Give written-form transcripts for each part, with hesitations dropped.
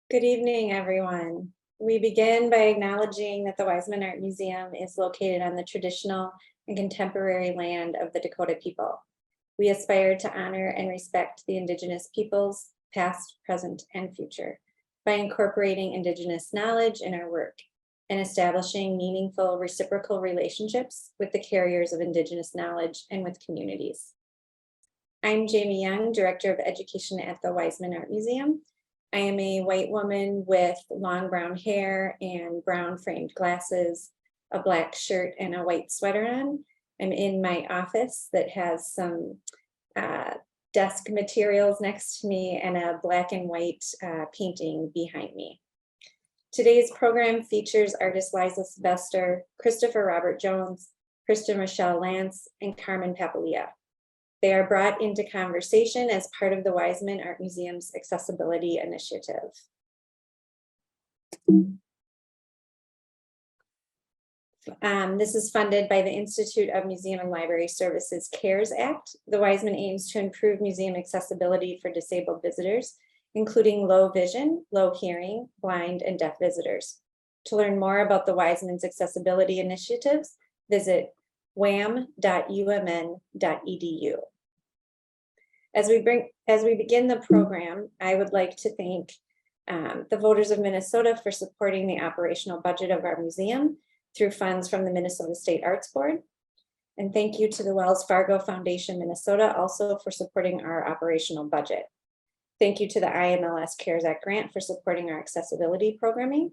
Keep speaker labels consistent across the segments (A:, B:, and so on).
A: Good evening, everyone. We begin by acknowledging that the Wiseman Art Museum is located on the traditional and contemporary land of the Dakota people. We aspire to honor and respect the Indigenous peoples, past, present, and future, by incorporating Indigenous knowledge in our work and establishing meaningful reciprocal relationships with the carriers of Indigenous knowledge and with communities. I'm Jamie Young, Director of Education at the Wiseman Art Museum. I am a white woman with long brown hair and brown framed glasses, a black shirt and a white sweater on. I'm in my office that has some desk materials next to me and a black and white painting behind me. Today's program features artists Liza Sylvestre, Christopher Robert Jones, Kristin Lantz, and Carmen Papalia. They are brought into conversation as part of the Wiseman Art Museum's Accessibility Initiative. This is funded by the Institute of Museum and Library Services CARES Act. The Wiseman aims to improve museum accessibility for disabled visitors, including low vision, low hearing, blind, and deaf visitors. To learn more about the Wiseman's accessibility initiatives, visit wam.umn.edu. As we begin the program, I would like to thank the voters of Minnesota for supporting the operational budget of our museum through funds from the Minnesota State Arts Board. And thank you to the Wells Fargo Foundation Minnesota also for supporting our operational budget. Thank you to the IMLS CARES Act grant for supporting our accessibility programming.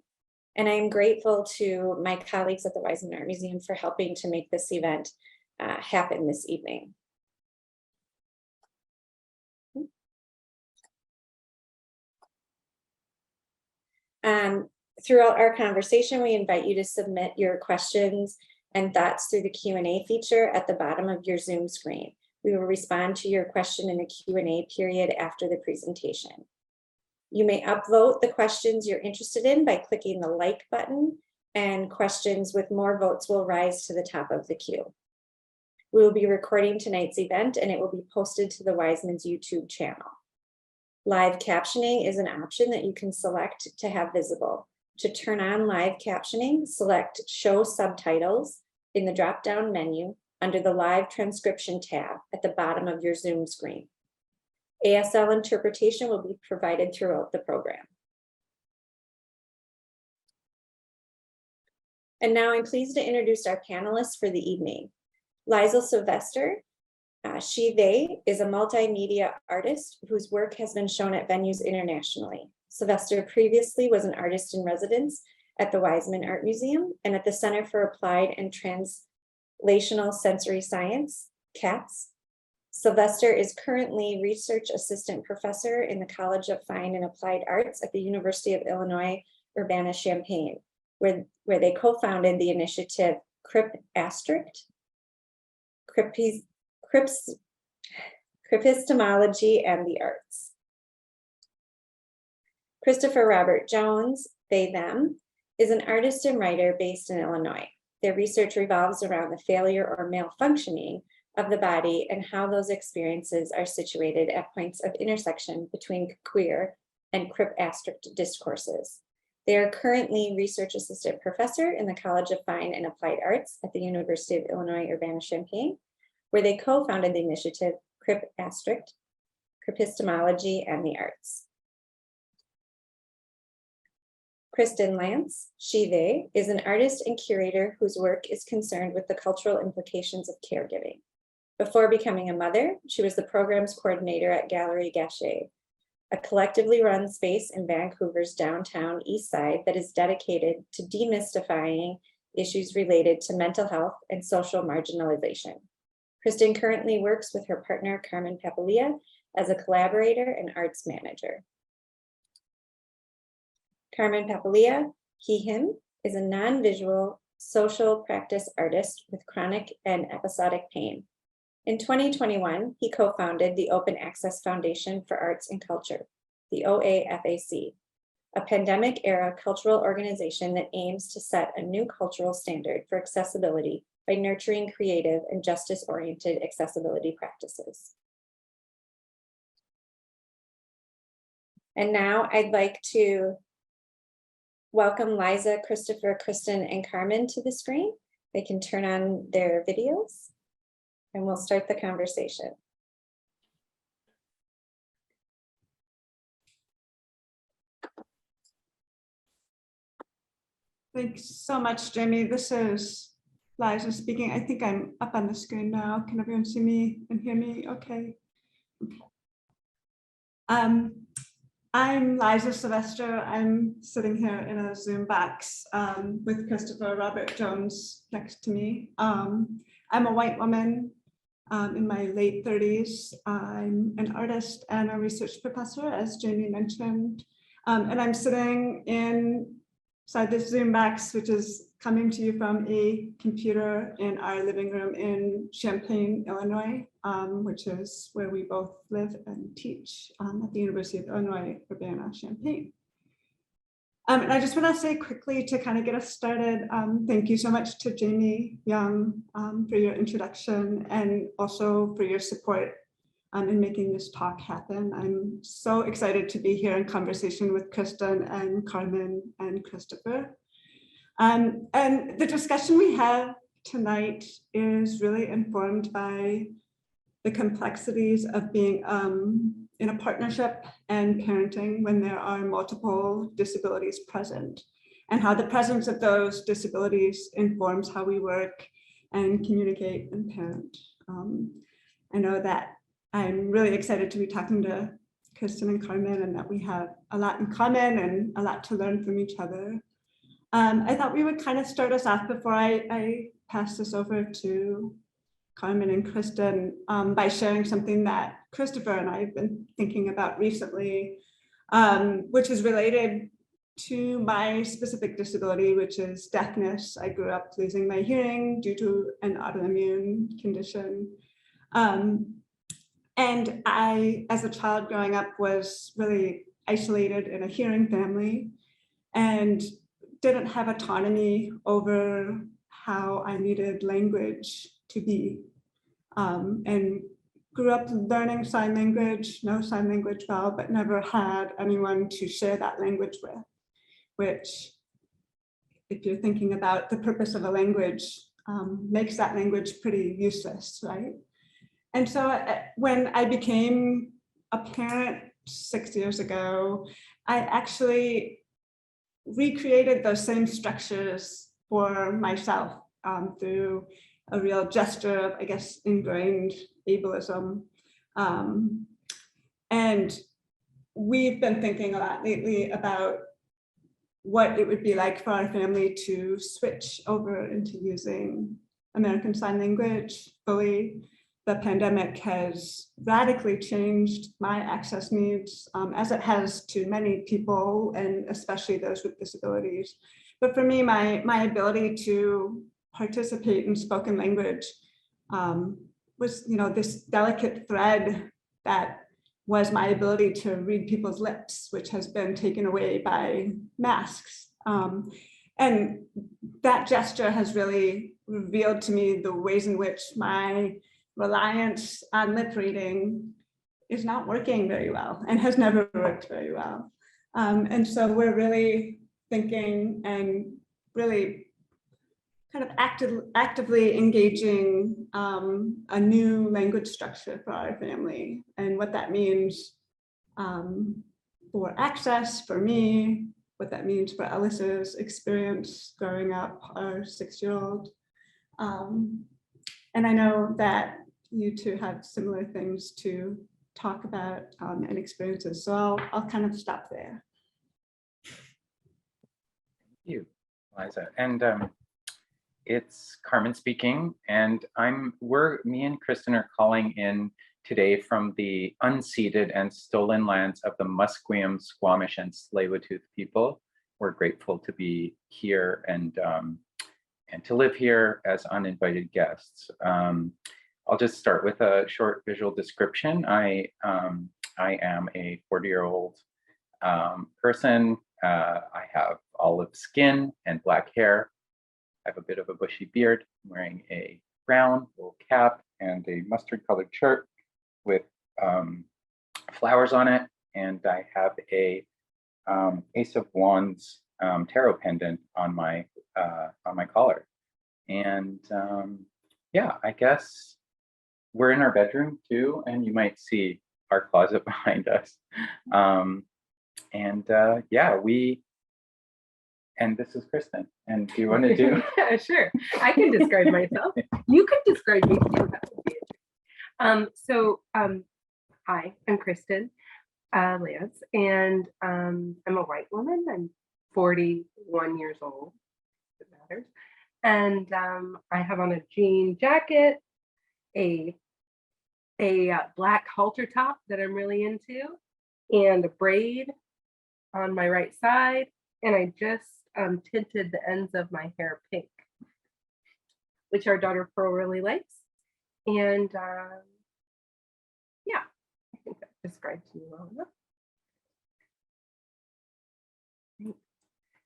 A: And I am grateful to my colleagues at the Wiseman Art Museum for helping to make this event happen this evening. Throughout our conversation, we invite you to submit your questions and thoughts through the Q&A feature at the bottom of your Zoom screen. We will respond to your question in the Q&A period after the presentation. You may upvote the questions you're interested in by clicking the like button, and questions with more votes will rise to the top of the queue. We will be recording tonight's event and it will be posted to the Wiseman's YouTube channel. Live captioning is an option that you can select to have visible. To turn on live captioning, select Show Subtitles in the drop-down menu under the Live Transcription tab at the bottom of your Zoom screen. ASL interpretation will be provided throughout the program. And now I'm pleased to introduce our panelists for the evening. Liza Sylvestre, Shevae is a multimedia artist whose work has been shown at venues internationally. Sylvester previously was an artist in residence at the Wiseman Art Museum and at the Center for Applied and Translational Sensory Science, CATS. Sylvester is currently Research Assistant Professor in the College of Fine and Applied Arts at the University of Illinois, Urbana-Champaign, where they co-founded the initiative Cripistemology and the Arts. Christopher Robert Jones, they, them, is an artist and writer based in Illinois. Their research revolves around the failure or malfunctioning of the body and how those experiences are situated at points of intersection between queer and cripastric discourses. They are currently Research Assistant Professor in the College of Fine and Applied Arts at the University of Illinois, Urbana-Champaign, where they co-founded the initiative Cripistemology and the Arts. Kristin Lantz, Shevae, is an artist and curator whose work is concerned with the cultural implications of caregiving. Before becoming a mother, she was the program's coordinator at Gallery Gachet, a collectively run space in Vancouver's downtown east side that is dedicated to demystifying issues related to mental health and social marginalization. Kristin currently works with her partner, Carmen Papalia, as a collaborator and arts manager. Carmen Papalia, he, him, is a non-visual social practice artist with chronic and episodic pain. In 2021, he co-founded the Open Access Foundation for Arts and Culture, the OAFAC, a pandemic-era cultural organization that aims to set a new cultural standard for accessibility by nurturing creative and justice-oriented accessibility practices. And now I'd like to welcome Liza, Christopher, Kristin, and Carmen to the screen. They can turn on their videos and we'll start the conversation.
B: Thanks so much, Jamie. This is Liza speaking. I think I'm up on the screen now. Can everyone see me and hear me? Okay. I'm Liza Sylvestre. I'm sitting here in a Zoom box with Christopher Robert Jones next to me. I'm a white woman in my late 30s. I'm an artist and a research professor, as Jamie mentioned. And I'm sitting inside this Zoom box, which is coming to you from a computer in our living room in Champaign, Illinois, which is where we both live and teach at the University of Illinois, Urbana-Champaign. And I just want to say quickly to kind of get us started, thank you so much to Jamie Young for your introduction and also for your support in making this talk happen. I'm so excited to be here in conversation with Kristin and Carmen and Christopher. And the discussion we have tonight is really informed by the complexities of being in a partnership and parenting when there are multiple disabilities present, and how the presence of those disabilities informs how we work and communicate and parent. I know that I'm really excited to be talking to Kristin and Carmen, and that we have a lot in common and a lot to learn from each other. I thought we would kind of start us off before I pass this over to Carmen and Kristin by sharing something that Christopher and I have been thinking about recently, which is related to my specific disability, which is deafness. I grew up losing my hearing due to an autoimmune condition. And I, as a child growing up, was really isolated in a hearing family and didn't have autonomy over how I needed language to be. And grew up learning sign language, know sign language well, but never had anyone to share that language with, which, if you're thinking about the purpose of a language, makes that language pretty useless, right? And so when I became a parent 6 years ago, I actually recreated those same structures for myself through a real gesture of, I guess, ingrained ableism. And we've been thinking a lot lately about what it would be like for our family to switch over into using American Sign Language fully. The pandemic has radically changed my access needs, as it has to many people, and especially those with disabilities. But for me, my ability to participate in spoken language was, this delicate thread that was my ability to read people's lips, which has been taken away by masks. And that gesture has really revealed to me the ways in which my reliance on lip reading is not working very well and has never worked very well. And so we're really thinking and really kind of actively engaging a new language structure for our family, and what that means for access for me, what that means for Ellis's experience growing up, our 6-year-old. And I know that you two have similar things to talk about and experiences, so I'll kind of stop there.
C: Thank you, Liza. And it's Carmen speaking, and me and Kristin are calling in today from the unceded and stolen lands of the Musqueam, Squamish, and Tsleil-Waututh people. We're grateful to be here and to live here as uninvited guests. I'll just start with a short visual description. I am a 40-year-old person. I have olive skin and black hair. I have a bit of a bushy beard. I'm wearing a brown wool cap and a mustard-colored shirt with flowers on it. And I have a Ace of Wands tarot pendant on my collar. And yeah, I guess we're in our bedroom too, and you might see our closet behind us. Yeah, and this is Kristin. And do you want to do?
D: Yeah, sure. I can describe myself. You could describe me too. That would be interesting. Hi, I'm Kristin Lantz, and I'm a white woman. I'm 41 years old, if it matters. And I have on a jean jacket, a black halter top that I'm really into, and a braid on my right side. And I just tinted the ends of my hair pink, which our daughter Pearl really likes. And yeah, I think that describes me well enough.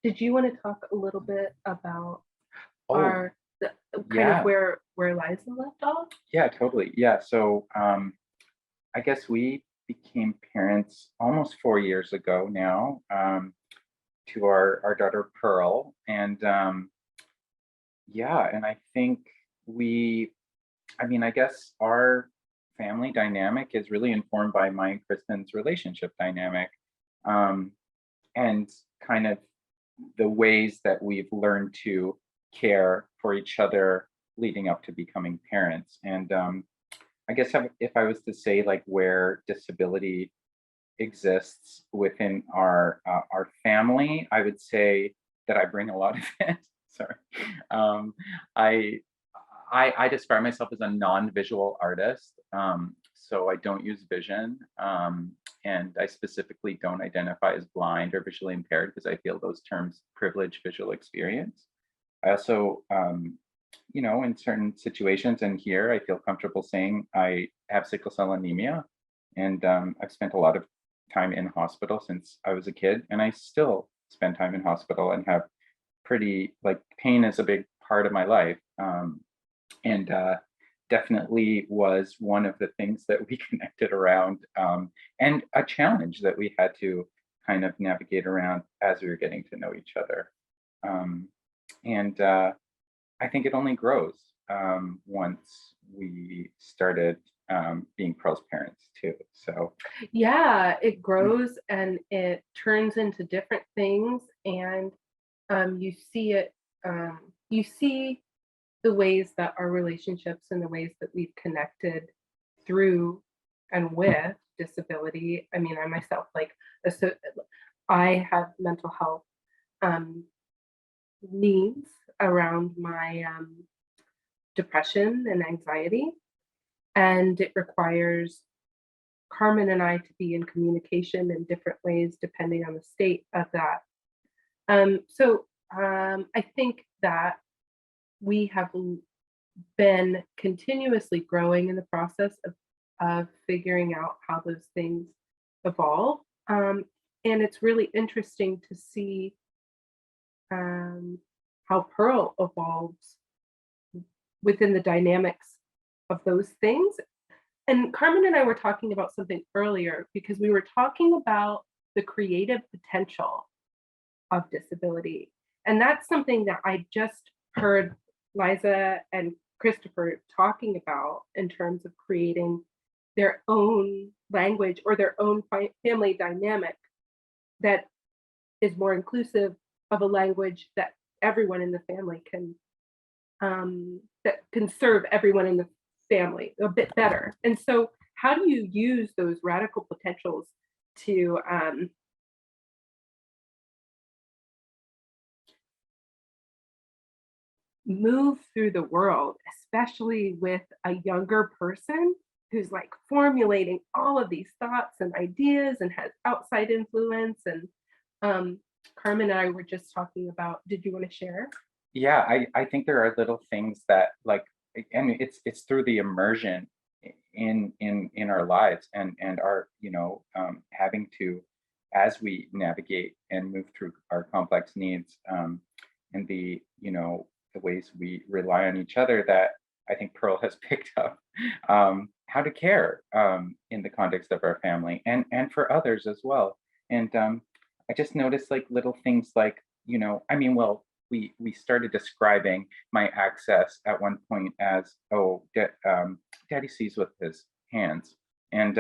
D: Did you want to talk a little bit about
C: Oh,
D: kind of where Liza left off?
C: yeah, totally. Yeah. So I guess we became parents almost 4 years ago now, to our daughter Pearl. And yeah, and I think I guess our family dynamic is really informed by my and Kristin's relationship dynamic, and kind of the ways that we've learned to care for each other leading up to becoming parents. And I guess if I was to say like where disability exists within our family, I would say that I bring a lot of it. Sorry, um, I I describe myself as a non-visual artist, so I don't use vision, and I specifically don't identify as blind or visually impaired because I feel those terms privilege visual experience. I also, in certain situations, and here I feel comfortable saying I have sickle cell anemia, and I've spent a lot of time in hospital since I was a kid, and I still spend time in hospital and have pretty like pain is a big part of my life, and definitely was one of the things that we connected around, and a challenge that we had to kind of navigate around as we were getting to know each other. And I think it only grows once we started being Pearl's parents too. So
D: Yeah, it grows and it turns into different things, and you see it. You see the ways that our relationships and the ways that we've connected through and with disability. I mean, I myself I have mental health needs around my depression and anxiety, and it requires Carmen and I to be in communication in different ways depending on the state of that. I think that we have been continuously growing in the process of figuring out how those things evolve. And it's really interesting to see how Pearl evolves within the dynamics of those things. And Carmen and I were talking about something earlier because we were talking about the creative potential of disability. And that's something that I just heard Liza and Christopher talking about in terms of creating their own language or their own family dynamic that is more inclusive of a language that everyone in the family can that can serve everyone in the family a bit better. And so how do you use those radical potentials to move through the world, especially with a younger person who's like formulating all of these thoughts and ideas and has outside influence? And Carmen and I were just talking about, did you want to share?
C: yeah, I think there are little things that like, and it's through the immersion in our lives, and our having to, as we navigate and move through our complex needs, and the ways we rely on each other, that I think Pearl has picked up how to care in the context of our family and for others as well. And I just noticed like little things like you know, I mean, well, we started describing my access at one point as, oh, daddy sees with his hands. And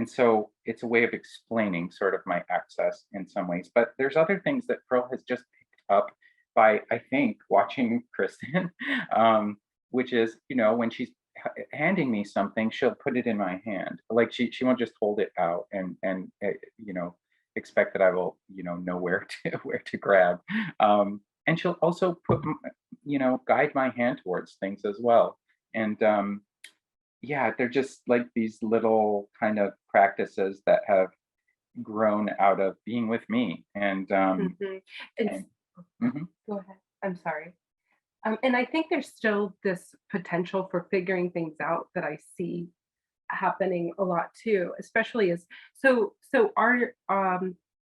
C: so it's a way of explaining sort of my access in some ways. But there's other things that Pearl has just picked up by, I think, watching Kristin, which is, you know, when she's handing me something, she'll put it in my hand. Like she won't just hold it out and you know, expect that I will, you know where to where to grab. And she'll also put, you know, guide my hand towards things as well. And yeah, they're just like these little kind of practices that have grown out of being with me. And
D: Mhm. And
C: and mhm,
D: go ahead. I'm sorry. And I think there's still this potential for figuring things out that I see happening a lot too, especially as so our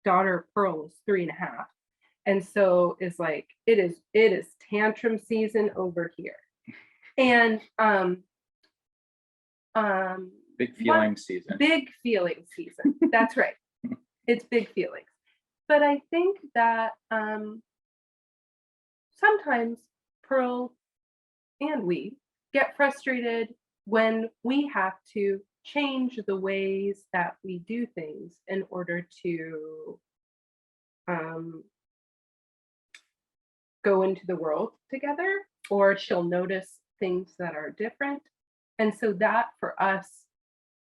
D: daughter Pearl is 3.5. And so is like it is tantrum season over here. And
C: big
D: what
C: feeling season.
D: big feeling season. That's right. It's big feelings. But I think that sometimes Pearl and we get frustrated when we have to change the ways that we do things in order to um, go into the world together, or she'll notice things that are different. And so that for us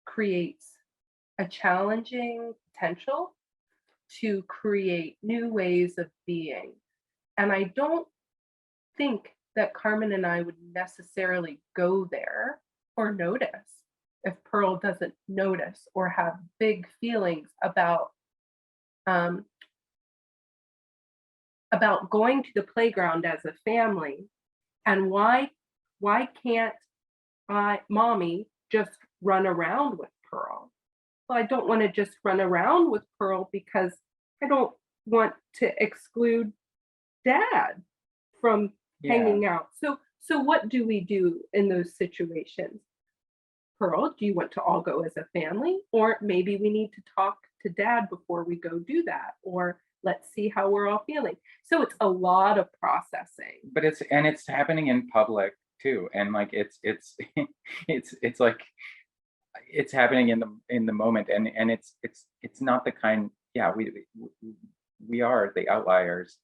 D: creates a challenging potential to create new ways of being. And I don't think that Carmen and I would necessarily go there or notice if Pearl doesn't notice or have big feelings um, about going to the playground as a family, and why can't mommy just run around with Pearl? Well, I don't want to just run around with Pearl because I don't want to exclude dad from
C: Yeah.
D: hanging out. So what do we do in those situations? Pearl, do you want to all go as a family? Or maybe we need to talk to dad before we go do that, or let's see how we're all feeling. So it's a lot of processing.
C: But it's happening in public too. And like it's like it's happening in the moment. And it's not the kind, yeah, we are the outliers,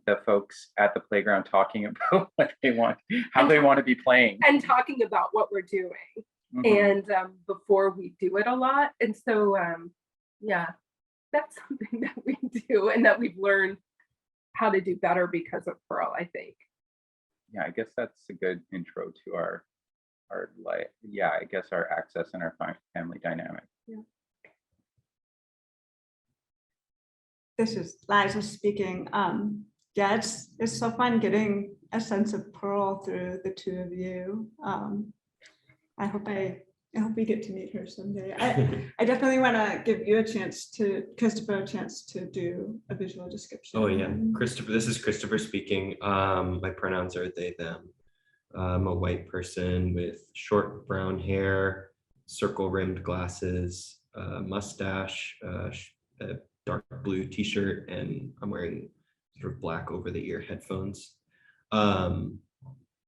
C: the folks at the playground talking about what they want, how they want to be playing.
D: And talking about what we're doing.
C: Mhm.
D: And before we do it a lot. And so yeah, that's something that we do and that we've learned how to do better because of Pearl, I think.
C: Yeah, I guess that's a good intro to our like, yeah, I guess our access and our family dynamic.
D: Yeah.
B: This is Liza speaking. Yeah, it's so fun getting a sense of Pearl through the two of you. I hope we get to meet her someday. I definitely want to give you Christopher, a chance to do a visual description.
E: Oh yeah, Christopher. This is Christopher speaking. My pronouns are they, them. I'm a white person with short brown hair, circle-rimmed glasses, mustache, a dark blue t-shirt, and I'm wearing sort of black over-the-ear headphones.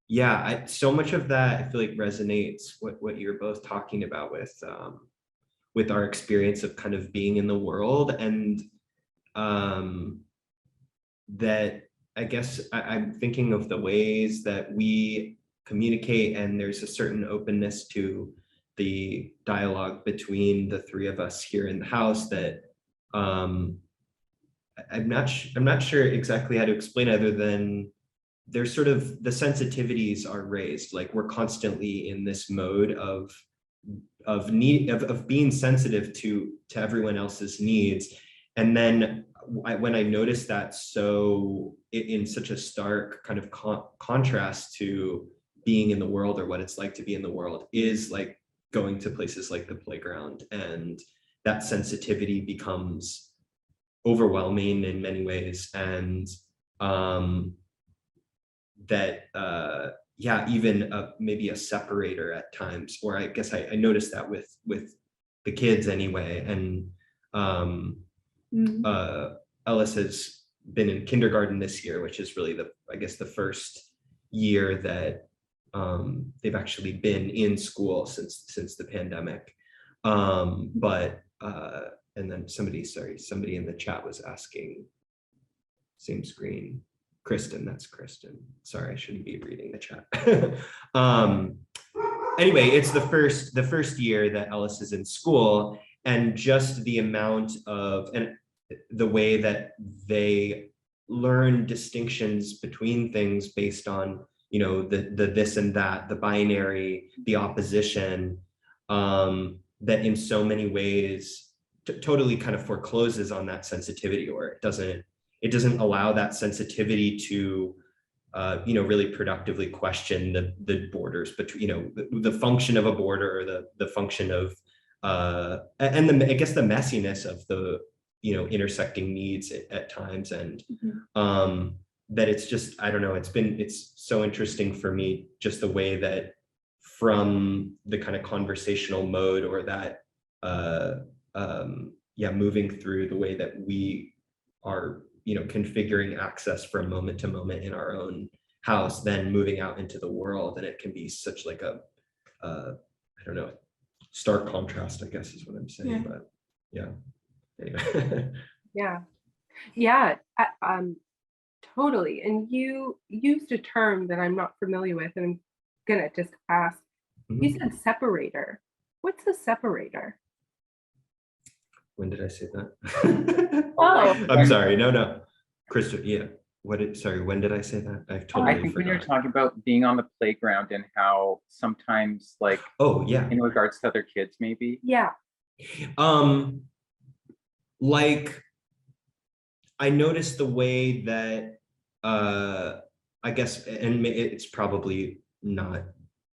E: Yeah, so much of that I feel like resonates what you're both talking about with our experience of kind of being in the world, and that I guess I'm thinking of the ways that we communicate, and there's a certain openness to the dialogue between the three of us here in the house that I'm not sure exactly how to explain, other than there's sort of the sensitivities are raised. Like we're constantly in this mode of being sensitive to everyone else's needs. And then when I noticed that so in such a stark kind of contrast to being in the world, or what it's like to be in the world, is like going to places like the playground, and that sensitivity becomes overwhelming in many ways. And yeah, even maybe a separator at times, or I guess I noticed that with the kids anyway. And Ellis has been in kindergarten this year, which is really I guess the first year that they've actually been in school since the pandemic. And then somebody in the chat was asking, same screen, Kristin, that's Kristin. Sorry, I shouldn't be reading the chat. Anyway, it's the first year that Ellis is in school, and just the amount of, and the way that they learn distinctions between things based on, you know, the this and that, the binary, the opposition, that in so many ways totally kind of forecloses on that sensitivity, or it doesn't allow that sensitivity to you know, really productively question the borders between, you know, the function of a border, or the function of and I guess the messiness of the, you know, intersecting needs at times. And that it's just, I don't know, it's so interesting for me, just the way that from the kind of conversational mode, or that moving through the way that we are, you know, configuring access from moment to moment in our own house, then moving out into the world. And it can be such like a I don't know, stark contrast, I guess is what I'm saying.
B: Yeah.
E: But yeah, anyway.
D: Yeah, totally. And you used a term that I'm not familiar with, and I'm gonna just ask. You said separator. What's a separator?
E: When did I say that?
D: Oh,
E: I'm sorry. No. Kristin, yeah. Sorry, when did I say that? I've totally
C: I think
E: forgot.
C: when you're talking about being on the playground and how sometimes, like,
E: Oh, yeah.
C: in regards to other kids, maybe.
D: yeah.
E: Like, I noticed the way that I guess, and it's probably not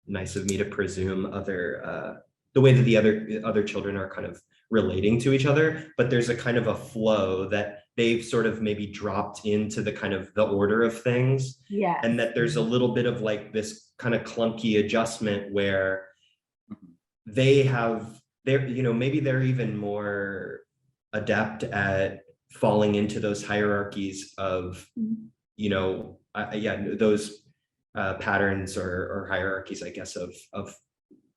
E: nice of me to presume the way that the other children are kind of relating to each other, but there's a kind of a flow that they've sort of maybe dropped into the kind of the order of things.
D: Yeah.
E: And that there's a little bit of like this kind of clunky adjustment where they're, you know, maybe they're even more adept at falling into those hierarchies of, you know, those patterns or hierarchies, I guess, of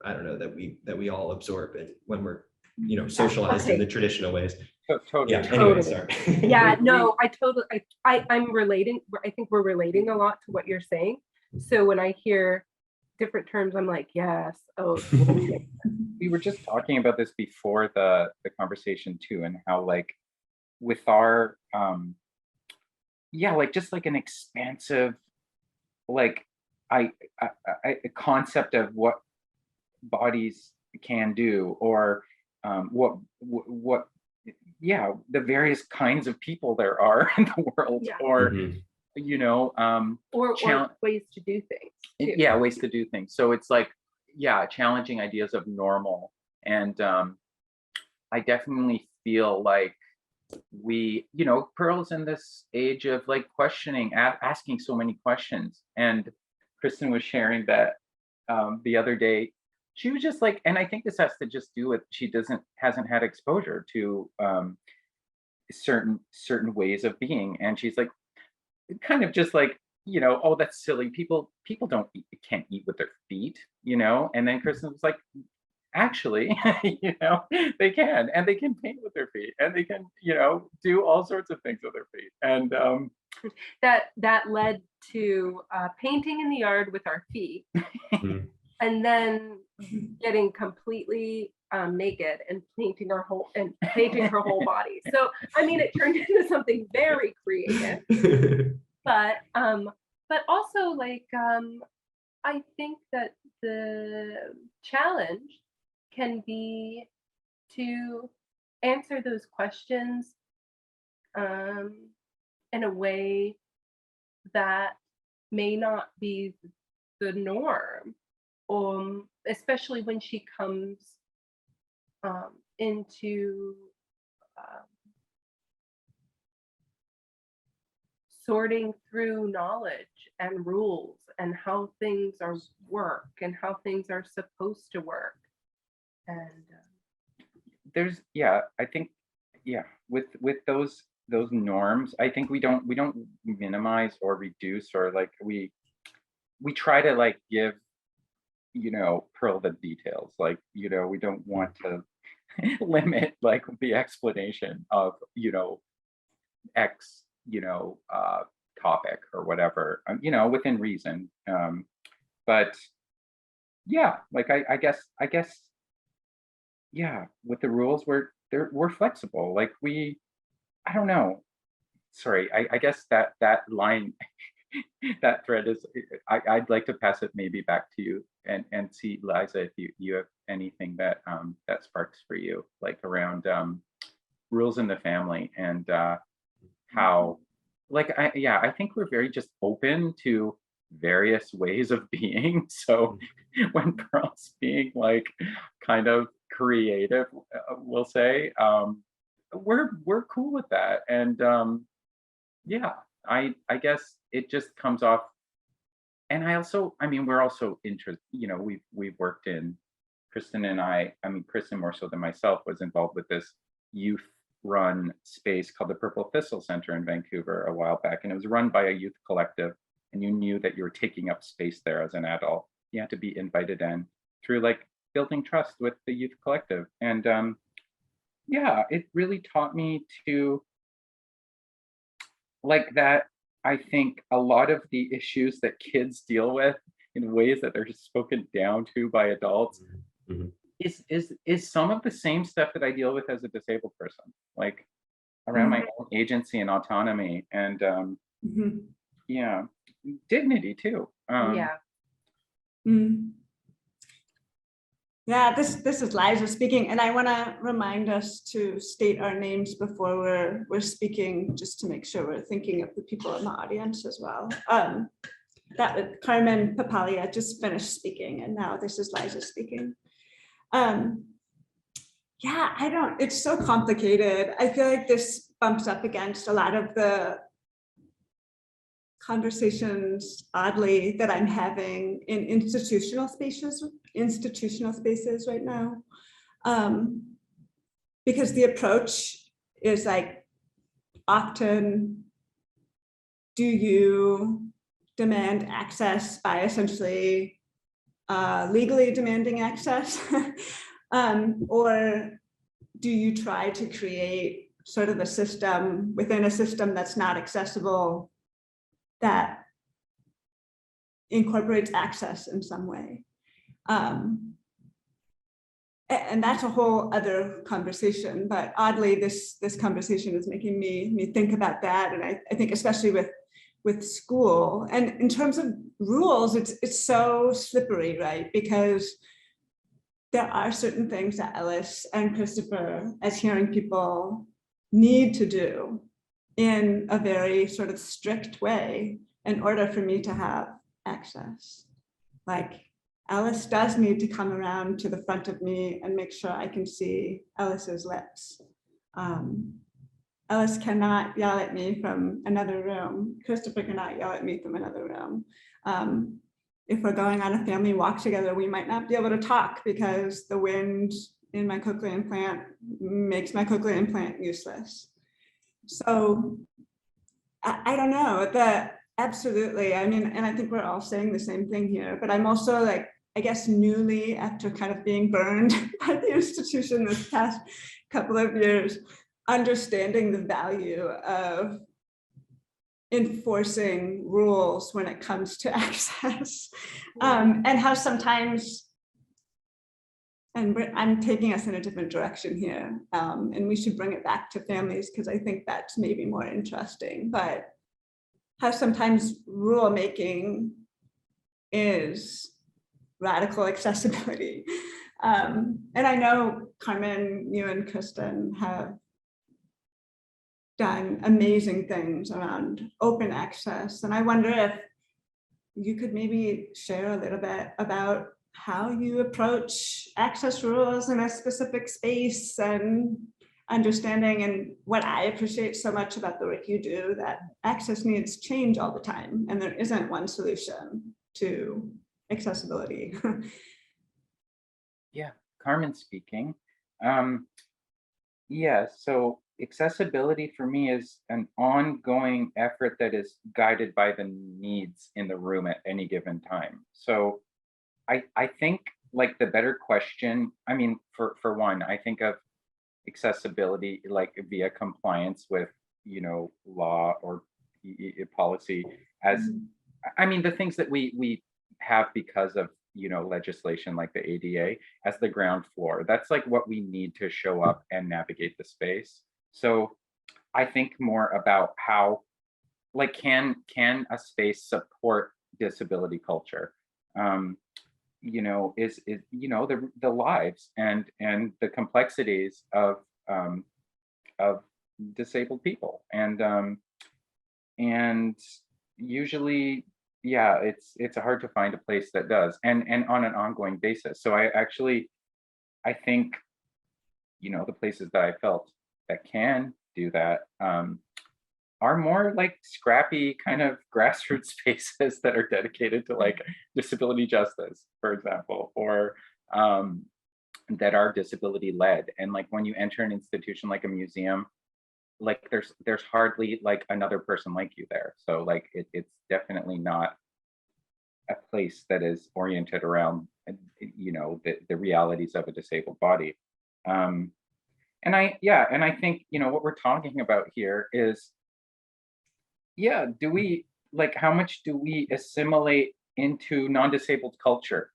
E: I don't know, that we all absorb it when we're, you know, socialized in the traditional ways.
C: Totally.
E: Yeah. Anyway, sorry.
D: Yeah, no, I'm relating. I think we're relating a lot to what you're saying. So when I hear different terms, I'm like, yes. Oh, totally.
C: We were just talking about this before the conversation too, and how, like, with our like, just like an expansive, like, a concept of what bodies can do, or what the various kinds of people there are in the world, or you know,
D: or ways to do things too.
C: Yeah, ways to do things. So it's like, challenging ideas of normal. And I definitely feel like we, you know, Pearl's in this age of like questioning, asking so many questions. And Kristin was sharing that the other day. She was just like, and I think this has to just do with, she hasn't had exposure to certain ways of being. And she's like, kind of just like, you know, oh, that's silly. People can't eat with their feet, you know? And then Kristin was like, actually, you know, they can, and they can paint with their feet, and they can, you know, do all sorts of things with their feet. And
D: that led to painting in the yard with our feet. And then getting completely naked and painting her whole body. So I mean, it turned into something very creative. But also, like, I think that the challenge can be to answer those questions in a way that may not be the norm. Especially when she comes into sorting through knowledge and rules and how things work and how things are supposed to work. And
C: there's, I think, with those those norms, I think we don't minimize or reduce, or like we try to like give, pearl the details. Like, we don't want to limit like the explanation of, X, topic or whatever, within reason. But yeah, like I guess, yeah, with the rules, we're flexible. Like I don't know. Sorry, I guess that line, that thread is, I'd like to pass it maybe back to you and see, Liza, if you have anything that that sparks for you, like around rules in the family, and how, like, I think we're very just open to various ways of being. So when Pearl's being like kind of creative, we'll say, we're cool with that. And yeah, I guess it just comes off. And I mean, we're also interested, we've worked in, Kristin and I mean, Kristin more so than myself was involved with this youth run space called the Purple Thistle Center in Vancouver a while back. And it was run by a youth collective. And you knew that you were taking up space there as an adult. You had to be invited in through like building trust with the youth collective. And yeah, it really taught me to like that. I think a lot of the issues that kids deal with in ways that they're just spoken down to by adults is some of the same stuff that I deal with as a disabled person, like around my own agency and autonomy, and yeah, dignity too.
D: Yeah.
B: Yeah, this is Liza speaking, and I want to remind us to state our names before we're speaking, just to make sure we're thinking of the people in the audience as well. That was Carmen Papalia just finished speaking, and now this is Liza speaking. Yeah, it's so complicated. I feel like this bumps up against a lot of the conversations, oddly, that I'm having in institutional spaces right now, because the approach is like, often, do you demand access by essentially legally demanding access, or do you try to create sort of a system within a system that's not accessible that incorporates access in some way? And that's a whole other conversation, but oddly, this conversation is making me think about that. And I think especially with school, and in terms of rules, it's so slippery, right? Because there are certain things that Ellis and Christopher, as hearing people, need to do in a very sort of strict way in order for me to have access. Like, Ellis does need to come around to the front of me and make sure I can see Ellis's lips. Ellis cannot yell at me from another room. Christopher cannot yell at me from another room. If we're going on a family walk together, we might not be able to talk because the wind in my cochlear implant makes my cochlear implant useless. So I don't know, absolutely. I mean, and I think we're all saying the same thing here, but I'm also like, I guess newly, after kind of being burned by the institution this past couple of years, understanding the value of enforcing rules when it comes to access, and how sometimes, and I'm taking us in a different direction here, and we should bring it back to families because I think that's maybe more interesting, but how sometimes rule making is radical accessibility. And I know, Carmen, you and Kristin have done amazing things around open access. And I wonder if you could maybe share a little bit about how you approach access rules in a specific space, and understanding, and what I appreciate so much about the work you do, that access needs change all the time, and there isn't one solution to accessibility.
C: Yeah, Carmen speaking. Yeah, so accessibility for me is an ongoing effort that is guided by the needs in the room at any given time. So I think like the better question, I mean, for one, I think of accessibility like via compliance with, law or policy as, I mean, the things that we have because of, legislation like the ADA as the ground floor. That's like what we need to show up and navigate the space. So I think more about how, like, can a space support disability culture? Is the lives and the complexities of disabled people, and usually, yeah, it's hard to find a place that does, and on an ongoing basis. So I think, the places that I felt that can do that are more like scrappy kind of grassroots spaces that are dedicated to like disability justice, for example, or that are disability led. And like when you enter an institution like a museum, like there's hardly like another person like you there. So like it's definitely not a place that is oriented around the realities of a disabled body. And I think what we're talking about here is, yeah, do we like how much do we assimilate into non-disabled culture,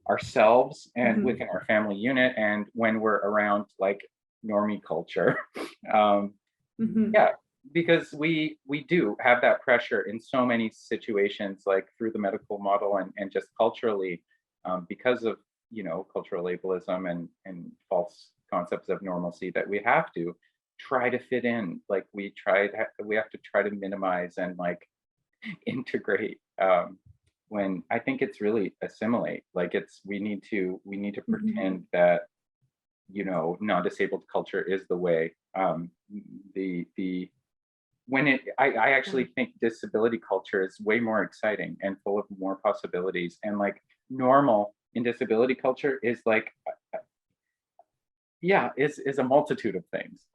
C: ourselves and within our family unit, and when we're around like normie culture? Yeah, because we do have that pressure in so many situations, like through the medical model and just culturally, because of cultural ableism and false concepts of normalcy, that we have to try to fit in. Like we have to try to minimize and like integrate, when I think it's really assimilate. Like we need to pretend that non-disabled culture is the way. I actually think disability culture is way more exciting and full of more possibilities, and like normal in disability culture is like is a multitude of things.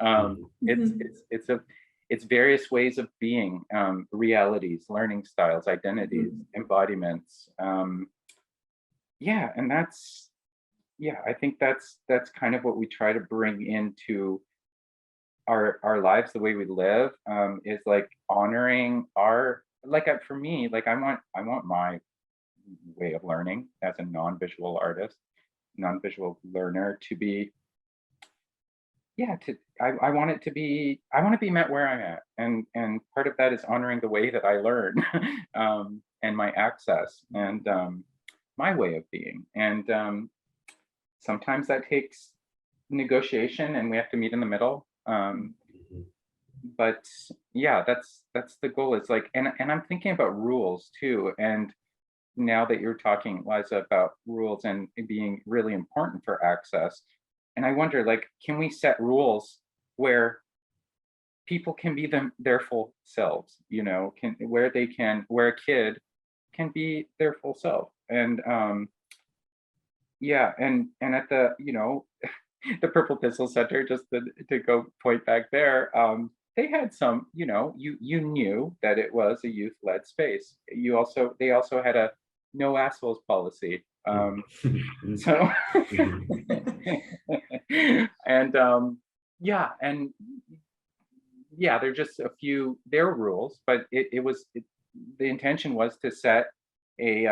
C: It's various ways of being, realities, learning styles, identities, embodiments. And that's, I think that's kind of what we try to bring into our lives, the way we live, is like honoring our, like for me, like I want my way of learning as a non-visual artist, non-visual learner to be, I want it to be, I want to be met where I'm at. And part of that is honoring the way that I learn, and my access, and my way of being. And sometimes that takes negotiation and we have to meet in the middle. But yeah, that's the goal. It's like, and I'm thinking about rules too. And now that you're talking, Liza, about rules and it being really important for access, and I wonder, like, can we set rules where people can be their full selves, where a kid can be their full self. And and at the, the Purple Pistol Center, just to go point back there, they had some, you knew that it was a youth-led space. They also had a no assholes policy. So and they're just a few their rules, but the intention was to set a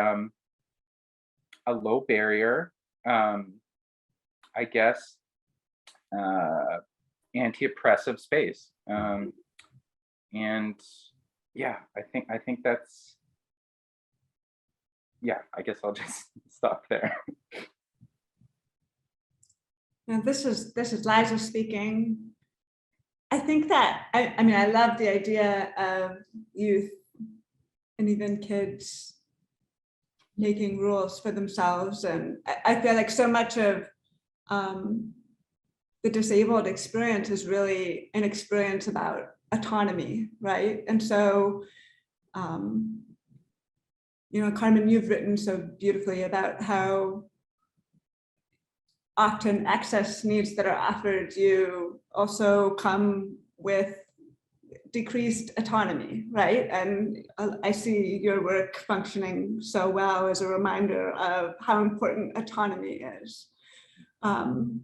C: low barrier, I guess, anti-oppressive space. And I think that's, I guess I'll just stop there.
B: Now, this is Liza speaking. I think that, I mean, I love the idea of youth and even kids making rules for themselves. And I feel like so much of the disabled experience is really an experience about autonomy, right? And so, Carmen, you've written so beautifully about how often access needs that are offered you also come with decreased autonomy, right? And I see your work functioning so well as a reminder of how important autonomy is. And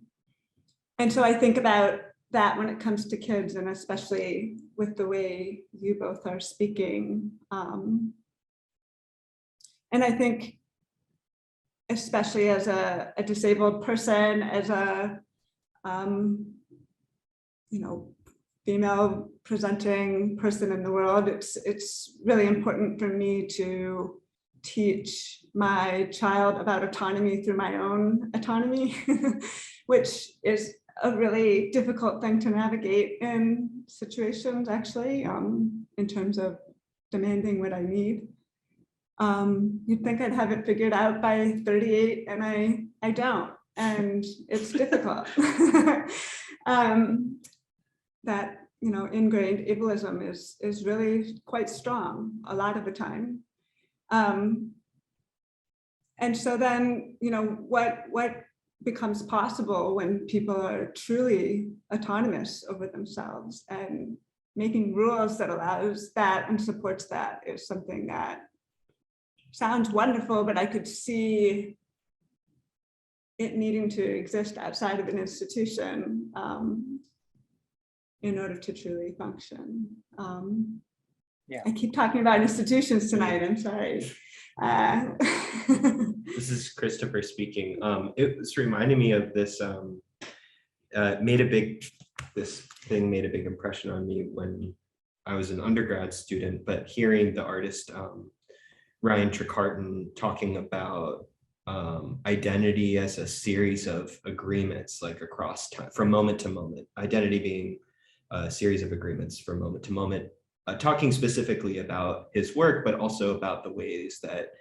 B: so I think about that when it comes to kids, and especially with the way you both are speaking. And I think, especially as a disabled person, as a, female presenting person in the world, it's really important for me to teach my child about autonomy through my own autonomy, which is a really difficult thing to navigate in situations, actually, in terms of demanding what I need. You'd think I'd have it figured out by 38, and I don't, and it's difficult. That ingrained ableism is really quite strong a lot of the time. And so then, what becomes possible when people are truly autonomous over themselves, and making rules that allows that and supports that is something that sounds wonderful, but I could see it needing to exist outside of an institution in order to truly function.
C: Yeah.
B: I keep talking about institutions tonight, I'm sorry.
E: This is Christopher speaking. It was reminding me of this, this thing made a big impression on me when I was an undergrad student, but hearing the artist Ryan Trecarton talking about identity as a series of agreements, like across time, from moment to moment, identity being a series of agreements from moment to moment, talking specifically about his work, but also about the ways that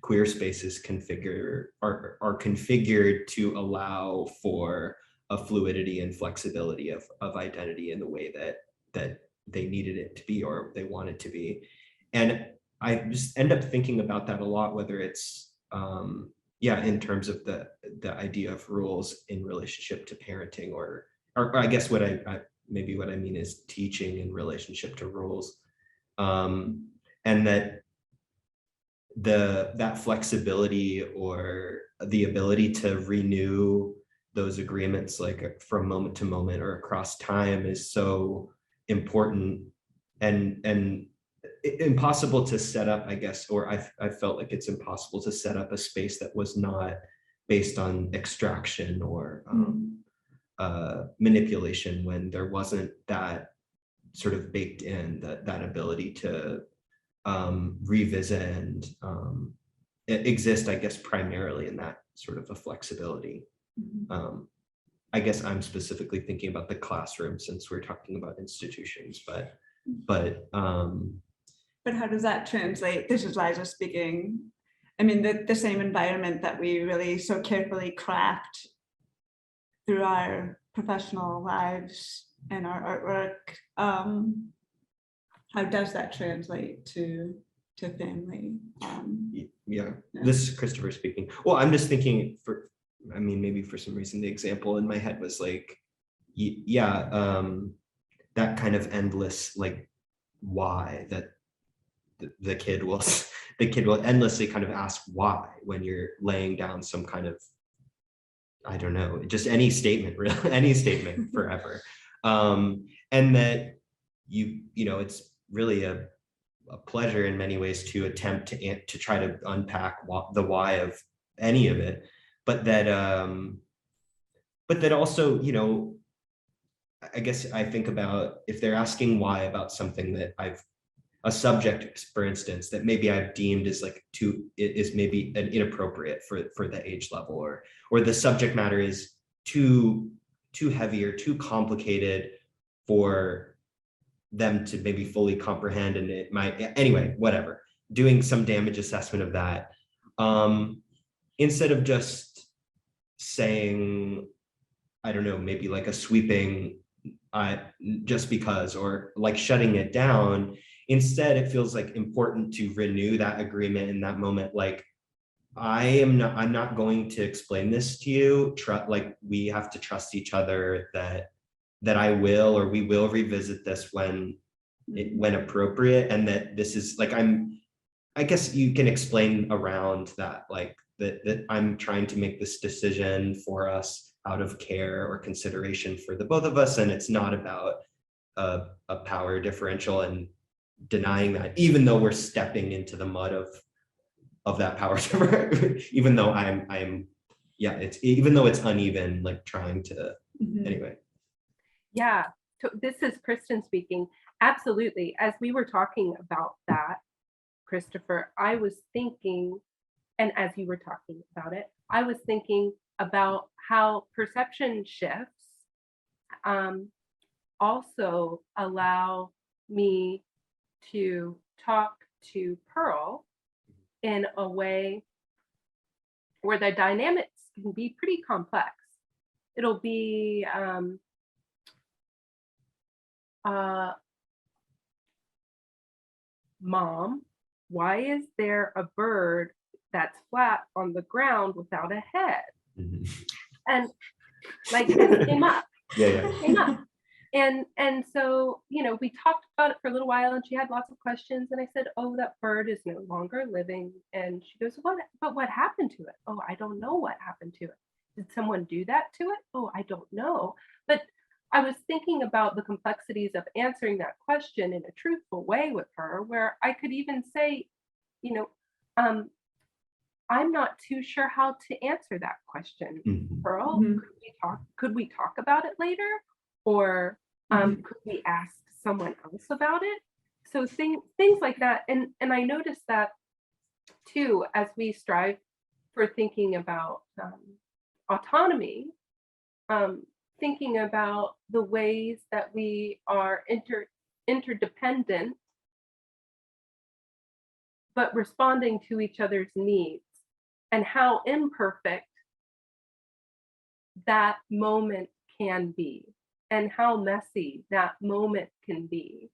E: queer spaces are configured to allow for a fluidity and flexibility of identity in the way that they needed it to be or they wanted to be. And I just end up thinking about that a lot, whether it's in terms of the idea of rules in relationship to parenting, or I guess what I mean is teaching in relationship to rules, and that that flexibility or the ability to renew those agreements, like from moment to moment or across time, is so important and impossible to set up, I guess, or I felt like it's impossible to set up a space that was not based on extraction or manipulation, when there wasn't that sort of baked in, that ability to revisit and exist, I guess, primarily in that sort of a flexibility. I guess I'm specifically thinking about the classroom since we're talking about institutions, but how does that translate? This is Liza speaking. I mean, the same environment that we really so carefully craft through our professional lives and our artwork, how does that translate to family? This is Christopher speaking. Well, I'm just thinking maybe for some reason the example in my head was like, that kind of endless, like, why that the kid will endlessly kind of ask why when you're laying down some kind of, I don't know, just any statement, really, any statement forever. And that it's really a pleasure in many ways to attempt to try to unpack the why of any of it, but that also, I guess I think about if they're asking why about something that a subject, for instance, that maybe I've deemed as like is maybe an inappropriate for the age level, or the subject matter is too heavy or too complicated for them to maybe fully comprehend, and it might, anyway, whatever, doing some damage assessment of that, instead of just saying, I don't know, maybe like a sweeping just because, or like shutting it down. Instead, it feels like important to renew that agreement in that moment, like I'm not going to explain this to you. Like we have to trust each other that I will, or we will revisit this when appropriate, and that this is like, I guess you can explain around that, like that I'm trying to make this decision for us out of care or consideration for the both of us, and it's not about a power differential and denying that, even though we're stepping into the mud of that power differential, even though I'm yeah, it's even though it's uneven, like trying to anyway.
D: Yeah, so this is Kristin speaking. Absolutely. As we were talking about that, Christopher, I was thinking, and as you were talking about it, I was thinking about how perception shifts also allow me to talk to Pearl in a way where the dynamics can be pretty complex. It'll be Mom, why is there a bird that's flat on the ground without a head? And like this came up.
E: Yeah.
D: Came up. And so, you know, we talked about it for a little while and she had lots of questions. And I said, oh, that bird is no longer living. And she goes, what happened to it? Oh, I don't know what happened to it. Did someone do that to it? Oh, I don't know. But I was thinking about the complexities of answering that question in a truthful way with her, where I could even say, you know, I'm not too sure how to answer that question, Pearl. Could we talk about it later? Or could we ask someone else about it? So things like that. And I noticed that too, as we strive for thinking about autonomy, thinking about the ways that we are interdependent, but responding to each other's needs, and how imperfect that moment can be, and how messy that moment can be.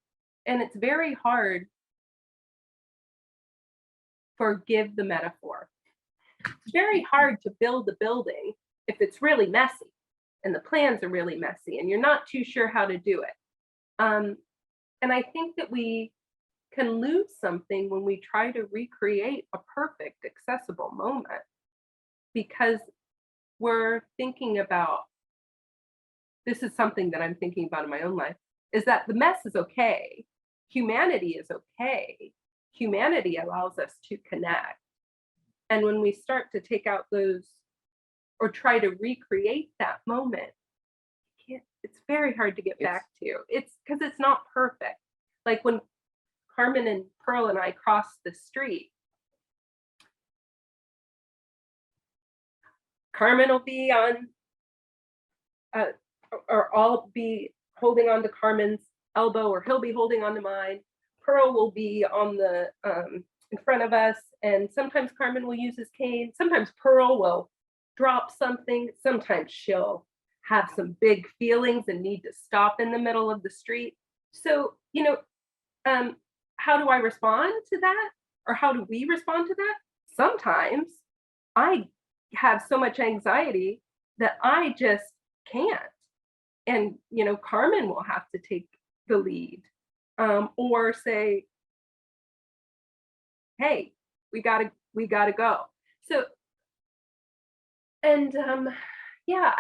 D: And it's very hard, forgive the metaphor, it's very hard to build a building if it's really messy and the plans are really messy and you're not too sure how to do it. And I think that we can lose something when we try to recreate a perfect, accessible moment, because we're thinking about, this is something that I'm thinking about in my own life, is that the mess is okay. Humanity is okay. Humanity allows us to connect. And when we start to take out those or try to recreate that moment, it's very hard to get back to. It's because it's not perfect. Like when Carmen and Pearl and I crossed the street, Carmen will be on, or I'll be holding on to Carmen's elbow, or he'll be holding on to mine. Pearl will be on the in front of us, and sometimes Carmen will use his cane. Sometimes Pearl will drop something. Sometimes she'll have some big feelings and need to stop in the middle of the street. So, you know, how do I respond to that? Or how do we respond to that? Sometimes I have so much anxiety that I just can't. And, you know, Carmen will have to take the lead, or say, hey, we gotta go. So, and yeah,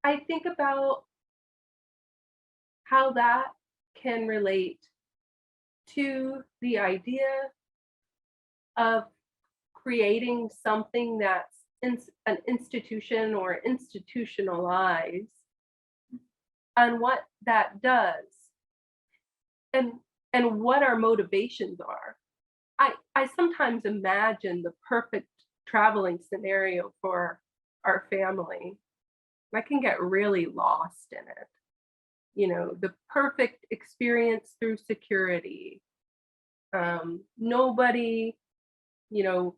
D: I think about how that can relate to the idea of creating something that's an institution or institutionalized, and what that does, and what our motivations are. I sometimes imagine the perfect traveling scenario for our family. I can get really lost in it. You know, the perfect experience through security. Nobody, you know,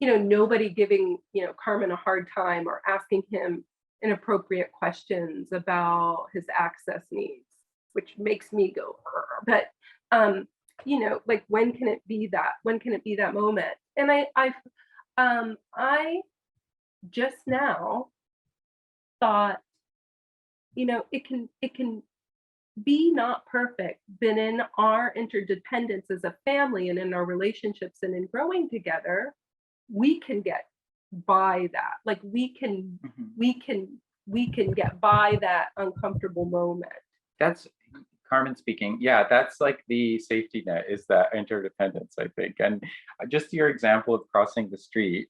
D: nobody giving, Carmen a hard time or asking him inappropriate questions about his access needs, which makes me go, but you know, like when can it be that? When can it be that moment? And I just now thought, you know, it can be not perfect, but in our interdependence as a family and in our relationships and in growing together, we can get by that. Like we can get by that uncomfortable moment.
C: That's Carmen speaking. Yeah, that's like the safety net, is that interdependence, I think. And just your example of crossing the street,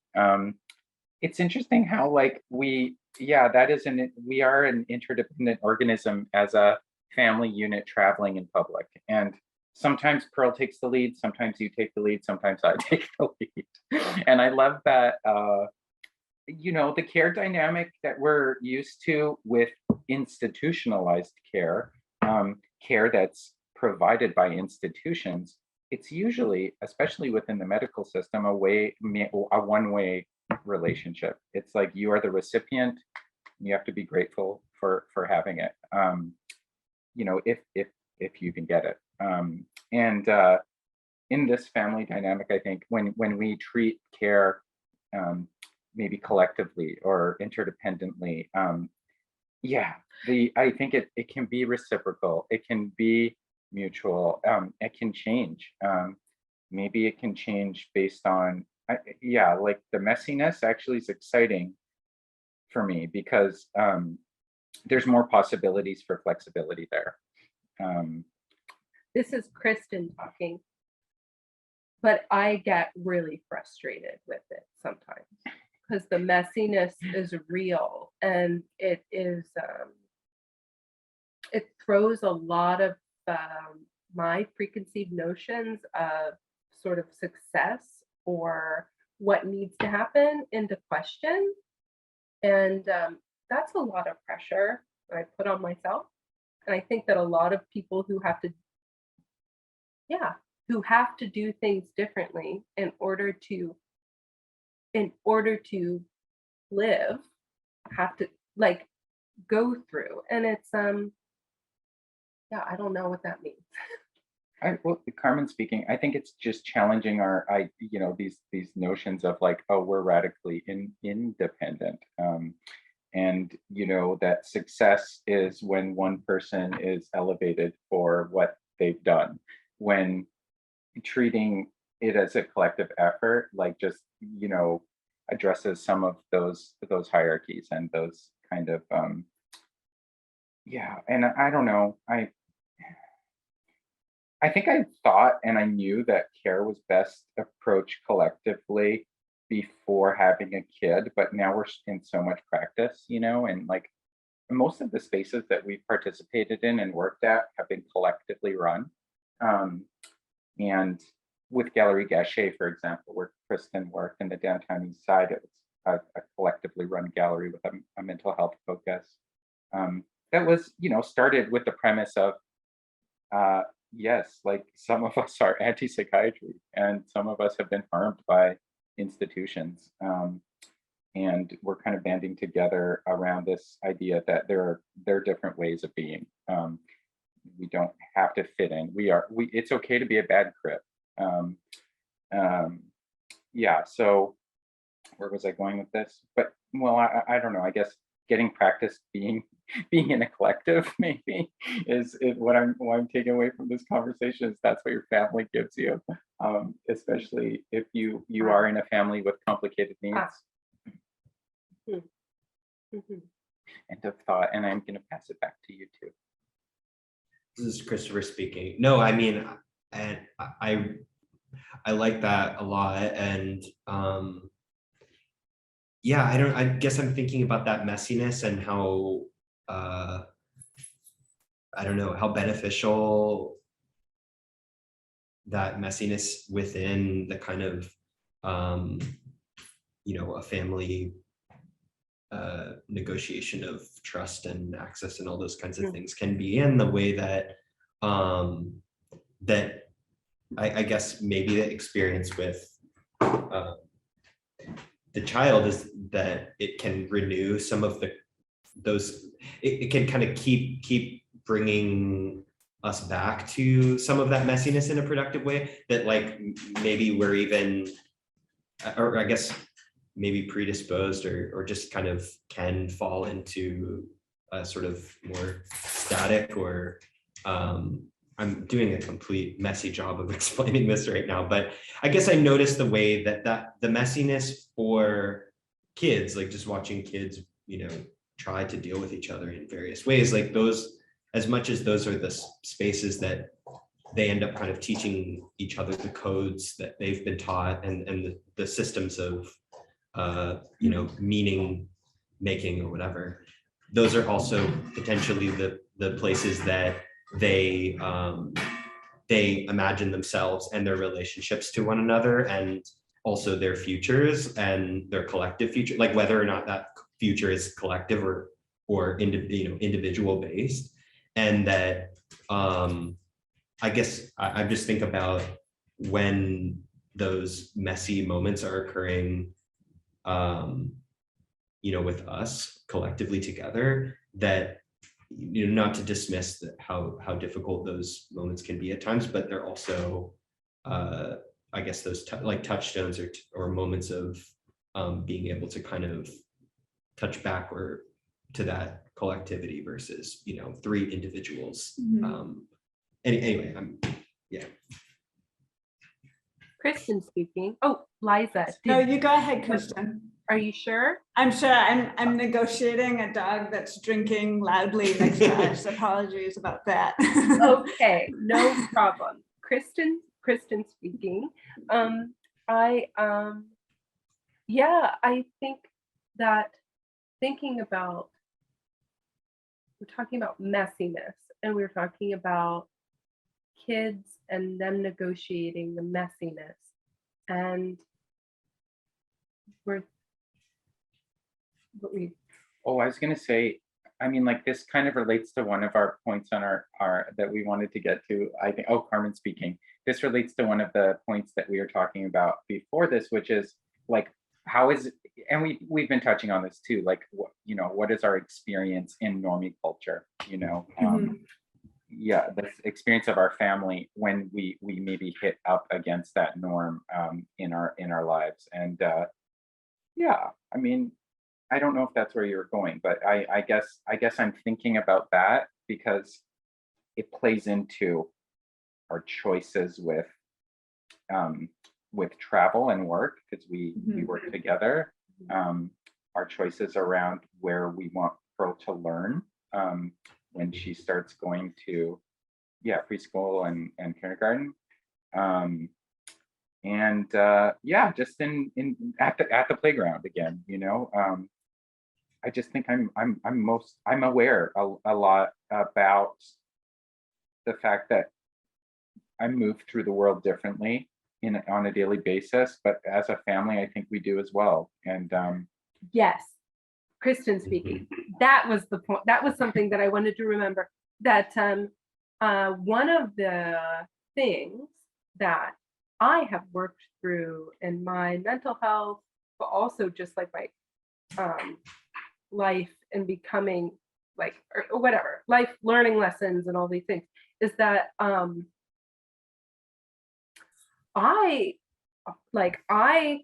C: it's interesting how like we are an interdependent organism as a family unit traveling in public. And sometimes Pearl takes the lead, sometimes you take the lead, sometimes I take the lead. And I love that, you know, the care dynamic that we're used to with institutionalized care, care that's provided by institutions, it's usually, especially within the medical system, a one-way relationship. It's like you are the recipient, you have to be grateful for having it, you know, if you can get it. And in this family dynamic, I think when we treat care maybe collectively or interdependently, I think it can be reciprocal, it can be mutual, it can change. Maybe it can change based on, like the messiness actually is exciting for me because there's more possibilities for flexibility there.
D: This is Kristin talking, but I get really frustrated with it sometimes because the messiness is real, and it is it throws a lot of my preconceived notions of sort of success or what needs to happen into question. And that's a lot of pressure I put on myself. And I think that a lot of people who have to do things differently in order to live have to like go through. And it's I don't know what that means.
C: Well, Carmen speaking, I think it's just challenging these notions of like, oh, we're radically independent. And you know that success is when one person is elevated for what they've done. When treating it as a collective effort, like just, you know, addresses some of those hierarchies and those kind of and I don't know, I think I thought and I knew that care was best approached collectively before having a kid, but now we're in so much practice, you know, and like most of the spaces that we've participated in and worked at have been collectively run. And with Gallery Gachet, for example, where Kristin worked in the downtown east side, it was a collectively run gallery with a mental health focus. That was, you know, started with the premise of, yes, like some of us are anti-psychiatry and some of us have been harmed by institutions. And we're kind of banding together around this idea that there are different ways of being. We don't have to fit in. It's okay to be a bad crip. So where was I going with this? But well, I don't know, I guess getting practice being in a collective maybe is what I'm taking away from this conversation, is that's what your family gives you, especially if you are in a family with complicated needs. End of thought, and I'm going to pass it back to you too.
E: This is Christopher speaking. No, I mean, and I like that a lot, and I guess I'm thinking about that messiness and how I don't know how beneficial that messiness within the kind of a family negotiation of trust and access and all those kinds of things can be, in the way that that I guess maybe the experience with the child is that it can renew some of those. It can kind of keep bringing us back to some of that messiness in a productive way, that like maybe we're even, or I guess maybe predisposed or just kind of can fall into a sort of more static or I'm doing a complete messy job of explaining this right now, but I guess I noticed the way that the messiness for kids, like just watching kids, you know, try to deal with each other in various ways, like those, as much as those are the spaces that they end up kind of teaching each other the codes that they've been taught and the systems of, you know, meaning making or whatever. Those are also potentially the places that they imagine themselves and their relationships to one another, and also their futures and their collective future, like whether or not that future is collective or individual based. And that I guess I just think about when those messy moments are occurring, you know, with us collectively together, that, you know, not to dismiss how difficult those moments can be at times, but they're also, I guess those like touchstones or moments of being able to kind of touch back or to that collectivity versus, you know, three individuals. Anyway, yeah.
D: Kristin speaking. Oh, Liza.
B: No, you go ahead, Kristin.
D: Are you sure?
B: I'm sure. I'm negotiating a dog that's drinking loudly next to us. Apologies about that.
D: Okay, no problem. Kristin speaking. Yeah, I think that thinking about, we're talking about messiness, and we're talking about kids and them negotiating the messiness, and
C: Oh, I was going to say, I mean, like this kind of relates to one of our points on our that we wanted to get to. I think, oh, Carmen speaking. This relates to one of the points that we were talking about before this, which is like, how is, and we've been touching on this too, like, you know, what is our experience in normie culture, you know? Yeah, the experience of our family when we maybe hit up against that norm in our lives. And yeah, I mean, I don't know if that's where you're going, but I guess I'm thinking about that because it plays into our choices with travel and work, because we work together. Our choices around where we want Pearl to learn when she starts going to preschool and kindergarten. Yeah, just in at the playground again, you know. I just think I'm aware a lot about the fact that I move through the world differently on a daily basis, but as a family, I think we do as well. And
D: yes, Kristin speaking. That was the point. That was something that I wanted to remember. That one of the things that I have worked through in my mental health, but also just like my life and becoming like, or whatever, life learning lessons and all these things, is that I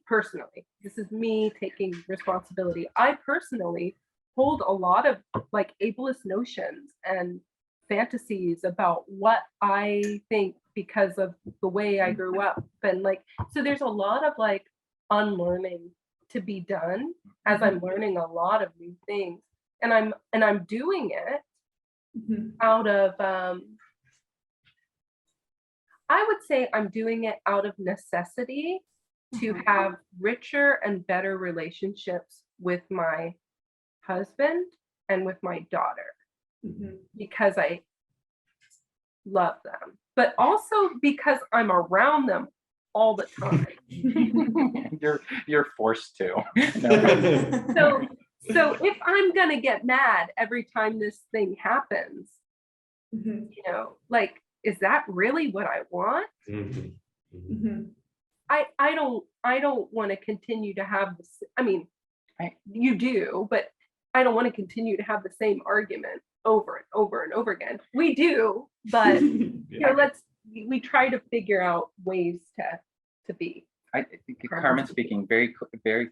D: personally, this is me taking responsibility, I personally hold a lot of like ableist notions and fantasies about what I think because of the way I grew up. And like, so there's a lot of like unlearning to be done as I'm learning a lot of new things. And I'm doing it out of I would say I'm doing it out of necessity to have richer and better relationships with my husband and with my daughter, because I love them, but also because I'm around them all the time.
C: You're forced to.
D: So if I'm gonna get mad every time this thing happens, you know, like, is that really what I want? I don't want to continue to have this. I mean, you do, but I don't want to continue to have the same argument over and over and over again. We do, but we try to figure out ways to be.
C: Carmen speaking very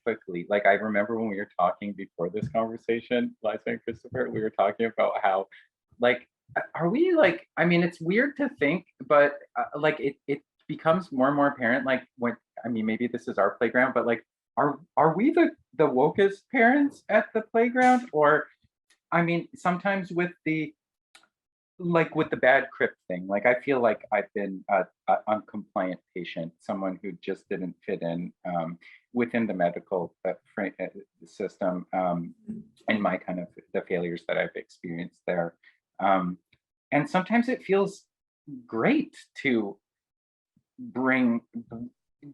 C: quickly. Like I remember when we were talking before this conversation, Liza and Christopher, we were talking about how, like, are we like? I mean, it's weird to think, but like it becomes more and more apparent. Like when maybe this is our playground, but like, are we the wokest parents at the playground? Or, I mean, sometimes with the bad crypt thing, like I feel like I've been an uncompliant patient, someone who just didn't fit in within the medical system, and my kind of the failures that I've experienced there. And sometimes it feels great to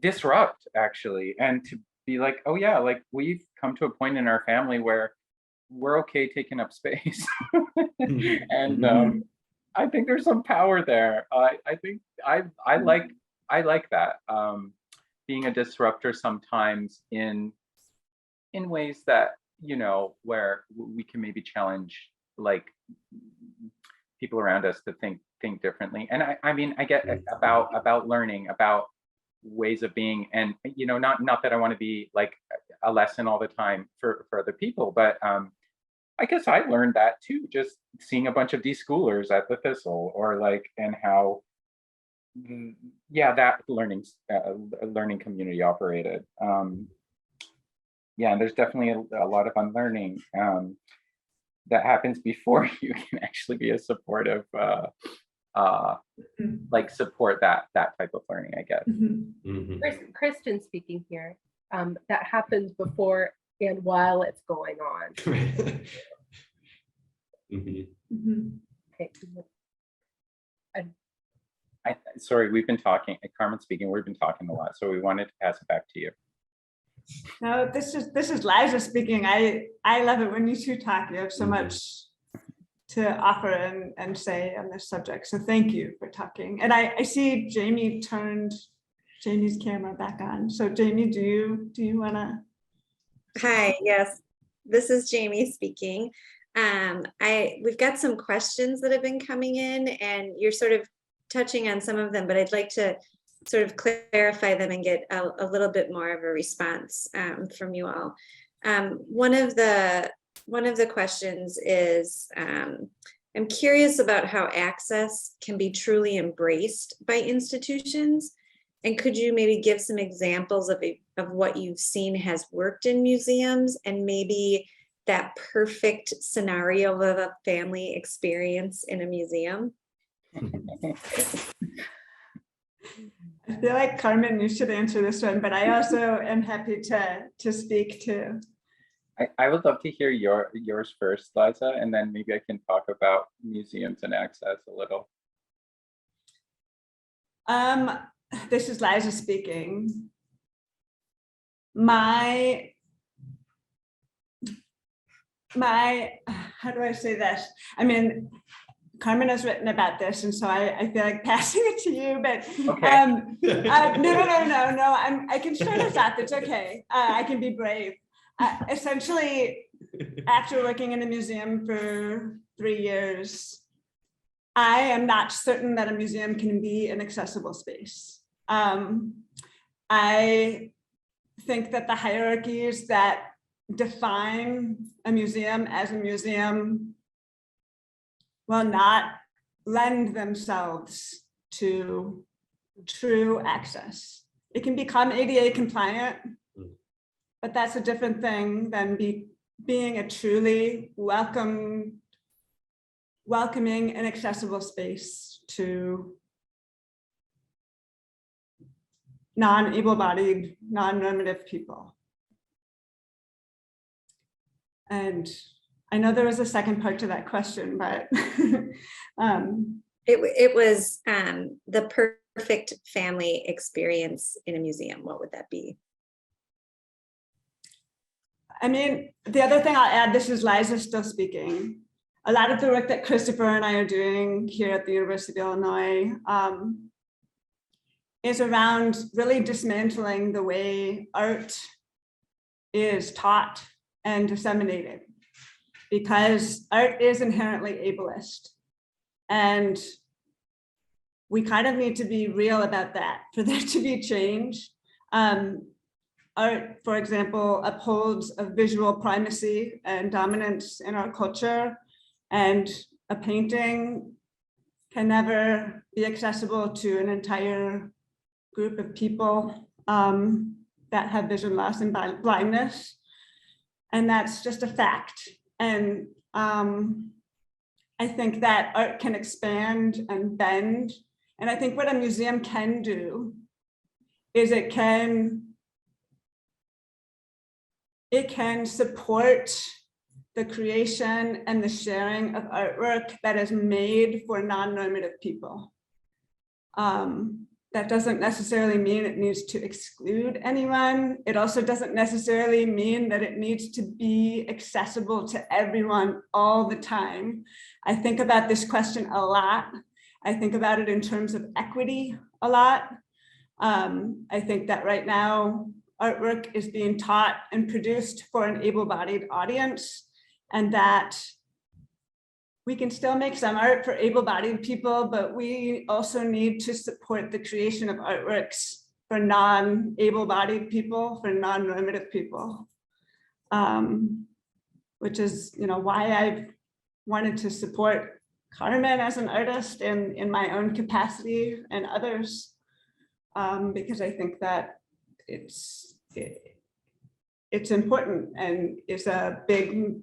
C: disrupt actually, and to be like, oh yeah, like we've come to a point in our family where we're okay taking up space. And I think there's some power there. I think I like that, being a disruptor sometimes in ways that, you know, where we can maybe challenge like people around us to think differently. And I mean, I get about learning, about ways of being, and you know, not that I want to be like a lesson all the time for other people, but I guess I learned that too, just seeing a bunch of deschoolers at the Thistle, or like, and how, yeah, that learning community operated. Yeah, and there's definitely a lot of unlearning that happens before you can actually be a supportive, like support that type of learning, I guess.
D: Kristin speaking here. That happens before and while it's going on. Okay.
C: Sorry, we've been talking, Carmen speaking, we've been talking a lot, so we wanted to pass it back to you.
B: No, this is Liza speaking. I love it when you two talk. You have so much to offer and say on this subject. So thank you for talking. And I see Jamie turned Jamie's camera back on. So Jamie, do you wanna?
A: Hi, yes, this is Jamie speaking. We've got some questions that have been coming in, and you're sort of touching on some of them, but I'd like to sort of clarify them and get a little bit more of a response from you all. One of the questions is, I'm curious about how access can be truly embraced by institutions. And could you maybe give some examples of what you've seen has worked in museums, and maybe that perfect scenario of a family experience in a museum?
B: I feel like Carmen, you should answer this one, but I also am happy to speak too.
C: I would love to hear yours first, Liza, and then maybe I can talk about museums and access a little.
B: This is Liza speaking. My, how do I say this? I mean, Carmen has written about this, and so I feel like passing it to you, but
C: okay.
B: No, I can share this off, it's okay. I can be brave. Essentially, after working in a museum for 3 years, I am not certain that a museum can be an accessible space. I think that the hierarchies that define a museum as a museum will not lend themselves to true access. It can become ADA compliant, but that's a different thing than being a truly welcoming and accessible space to non-able-bodied, non-normative people. And I know there was a second part to that question, but
A: it was the perfect family experience in a museum. What would that be?
B: I mean, the other thing I'll add, this is Liza still speaking. A lot of the work that Christopher and I are doing here at the University of Illinois is around really dismantling the way art is taught and disseminated. because art is inherently ableist. And we kind of need to be real about that for there to be change. Art, for example, upholds a visual primacy and dominance in our culture, and a painting can never be accessible to an entire group of people that have vision loss and blindness. And that's just a fact. And I think that art can expand and bend. And I think what a museum can do is it can support the creation and the sharing of artwork that is made for non-normative people. That doesn't necessarily mean it needs to exclude anyone. It also doesn't necessarily mean that it needs to be accessible to everyone all the time. I think about this question a lot. I think about it in terms of equity a lot. I think that right now, artwork is being taught and produced for an able-bodied audience, and that we can still make some art for able-bodied people, but we also need to support the creation of artworks for non-able-bodied people, for non-normative people, which is, why I've wanted to support Carmen as an artist and in my own capacity and others, because I think that it's important and is a big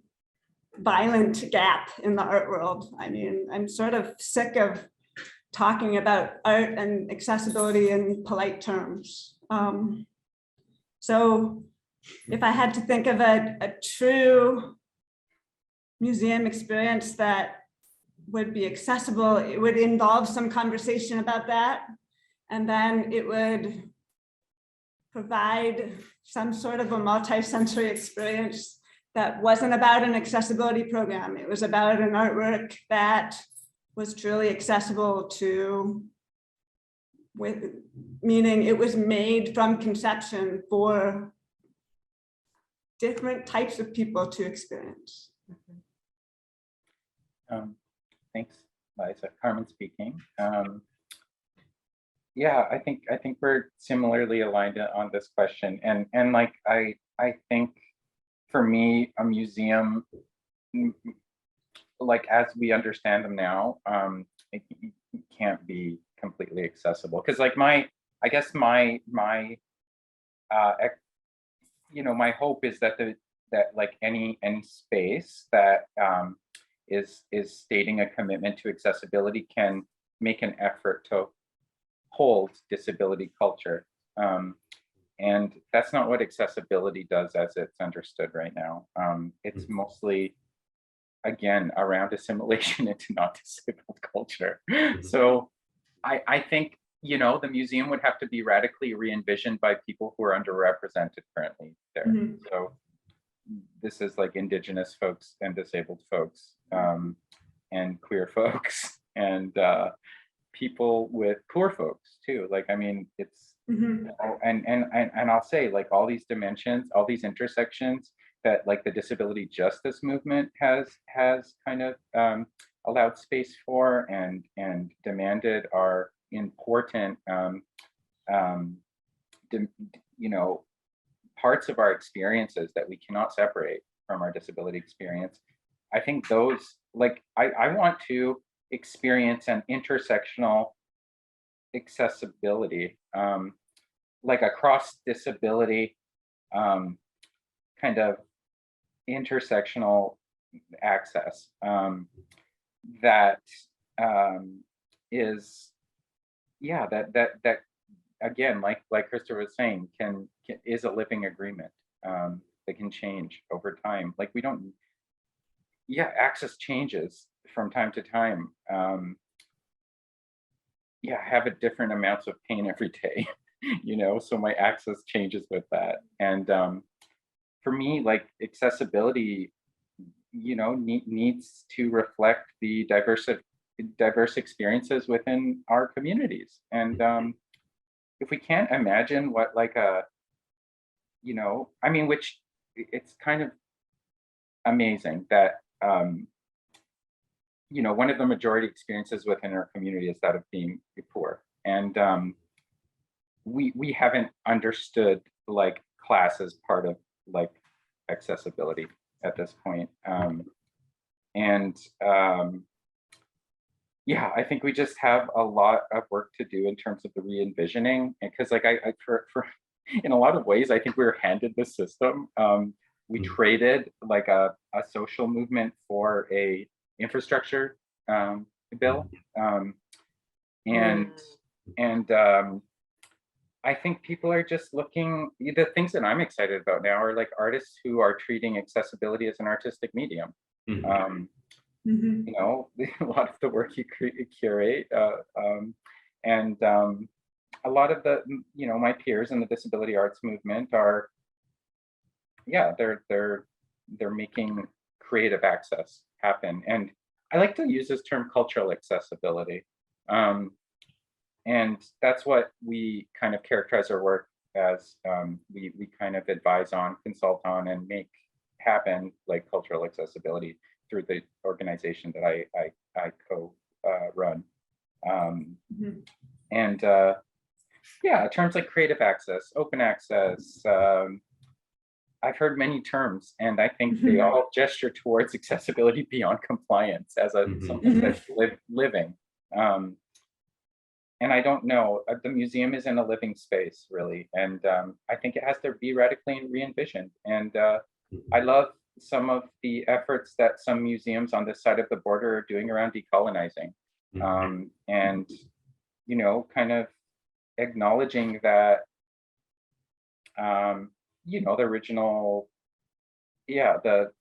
B: violent gap in the art world. I mean, I'm sort of sick of talking about art and accessibility in polite terms. So if I had to think of a true museum experience that would be accessible, it would involve some conversation about that. And then it would provide some sort of a multi-sensory experience that wasn't about an accessibility program. It was about an artwork that was truly accessible to, meaning it was made from conception for different types of people to experience.
C: Thanks, Liza. Carmen speaking. Yeah, I think we're similarly aligned on this question, and like I think for me, a museum, like as we understand them now, it can't be completely accessible, because like my hope is that like any space that is stating a commitment to accessibility can make an effort to hold disability culture. And that's not what accessibility does as it's understood right now. It's mostly, again, around assimilation into non-disabled culture. So I think, the museum would have to be radically re-envisioned by people who are underrepresented currently there. So this is like Indigenous folks and disabled folks, and queer folks, and people with poor folks too. Like, I mean, it's, and I'll say, like, all these dimensions, all these intersections that like the disability justice movement has kind of allowed space for and demanded are important, parts of our experiences that we cannot separate from our disability experience. I think those, like, I want to experience an intersectional accessibility, like a cross disability kind of intersectional access that is, yeah, that again, like Krista was saying, is a living agreement that can change over time. Like, we don't, access changes from time to time. Have a different amounts of pain every day, so my access changes with that. And for me, like, accessibility, needs to reflect the diverse experiences within our communities. And if we can't imagine what, like, which it's kind of amazing that you know, one of the majority experiences within our community is that of being poor. And we haven't understood like class as part of like accessibility at this point. Yeah, I think we just have a lot of work to do in terms of the re-envisioning, because like for in a lot of ways, I think we were handed the system. We traded like a social movement for a infrastructure bill, and I think people are just looking. The things that I'm excited about now are like artists who are treating accessibility as an artistic medium. You know, a lot of the work you curate, and a lot of the, you know, my peers in the disability arts movement are, yeah, they're making creative access happen. And I like to use this term cultural accessibility. And that's what we kind of characterize our work as. We kind of advise on, consult on, and make happen like cultural accessibility through the organization that I co-run. And yeah, terms like creative access, open access, I've heard many terms, and I think they all gesture towards accessibility beyond compliance as something that's living. And I don't know, the museum isn't a living space really. And I think it has to be radically re-envisioned. And I love some of the efforts that some museums on this side of the border are doing around decolonizing. And, you know, kind of acknowledging that, you know, the original, yeah, the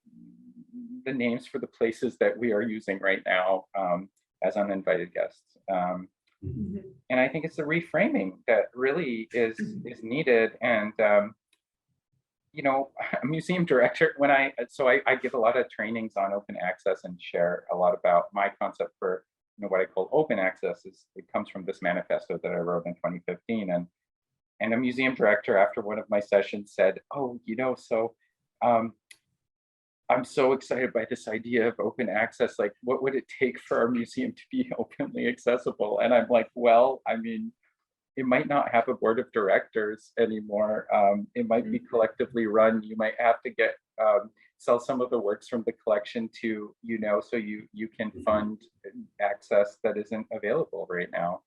C: names for the places that we are using right now as uninvited guests. And I think it's the reframing that really is needed. And you know, a museum director, when I give a lot of trainings on open access and share a lot about my concept for, you know, what I call open access. It comes from this manifesto that I wrote in 2015. And a museum director after one of my sessions said, oh, you know, so I'm so excited by this idea of open access. Like, what would it take for our museum to be openly accessible? And I'm like, well, I mean, it might not have a board of directors anymore. It might be collectively run. You might have to get sell some of the works from the collection to, you know, so you can fund access that isn't available right now.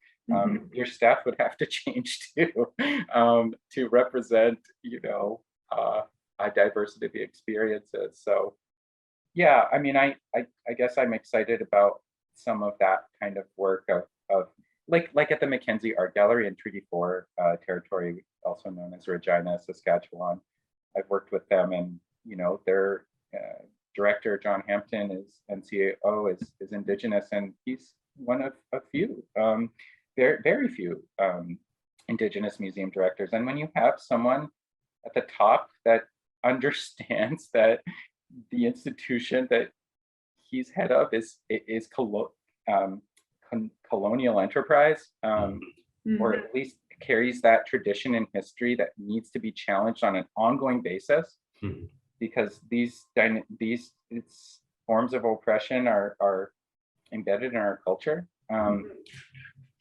C: Your staff would have to change too to represent, you know, a diversity of experiences. So yeah, I mean, I guess I'm excited about some of that kind of work of like at the Mackenzie Art Gallery in Treaty 4 territory, also known as Regina, Saskatchewan. I've worked with them, and you know, their director John Hampton is NCAO is Indigenous, and he's one of a few, very few Indigenous museum directors. And when you have someone at the top that understands that the institution that he's head of is colonial enterprise, or at least carries that tradition and history that needs to be challenged on an ongoing basis, because these forms of oppression are embedded in our culture.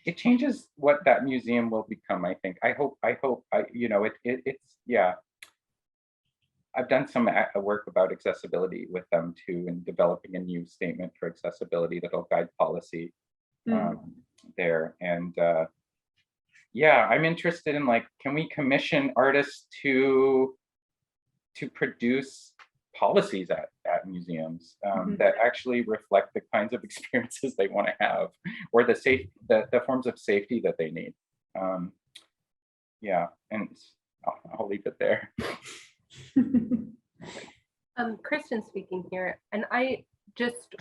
C: It changes what that museum will become. I think. I hope. You know, it's yeah. I've done some work about accessibility with them too, and developing a new statement for accessibility that'll guide policy there. And yeah, I'm interested in, like, can we commission artists to produce policies at museums that actually reflect the kinds of experiences they want to have, or the forms of safety that they need. Yeah, and I'll leave it there.
D: Kristin speaking here, and I just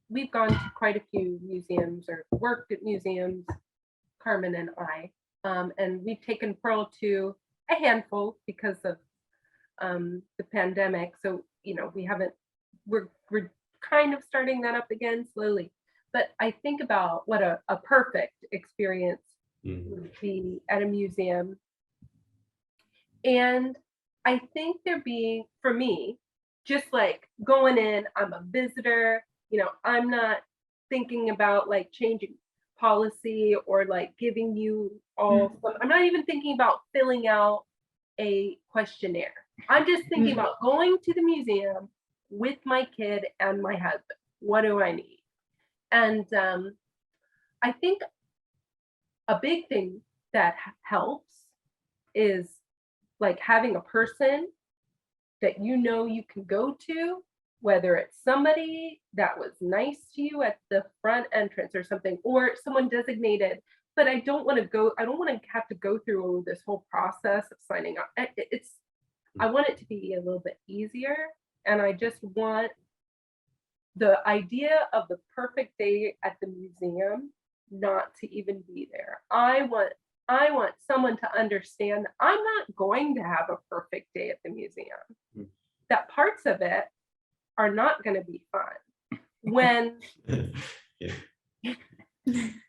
D: we've gone to quite a few museums or worked at museums, Carmen and I, and we've taken Pearl to a handful because of the pandemic. So, you know, we're kind of starting that up again slowly. But I think about what a perfect experience would be at a museum. And I think they're being, for me, just like going in, I'm a visitor, you know, I'm not thinking about like changing policy or like giving you all, I'm not even thinking about filling out a questionnaire. I'm just thinking about going to the museum with my kid and my husband. What do I need? And I think a big thing that helps is like having a person that you know you can go to, whether it's somebody that was nice to you at the front entrance or something, or someone designated. But I don't want to have to go through this whole process of signing up. I want it to be a little bit easier. And I just want the idea of the perfect day at the museum not to even be there. I want someone to understand that I'm not going to have a perfect day at the museum. That parts of it are not going to be fun. When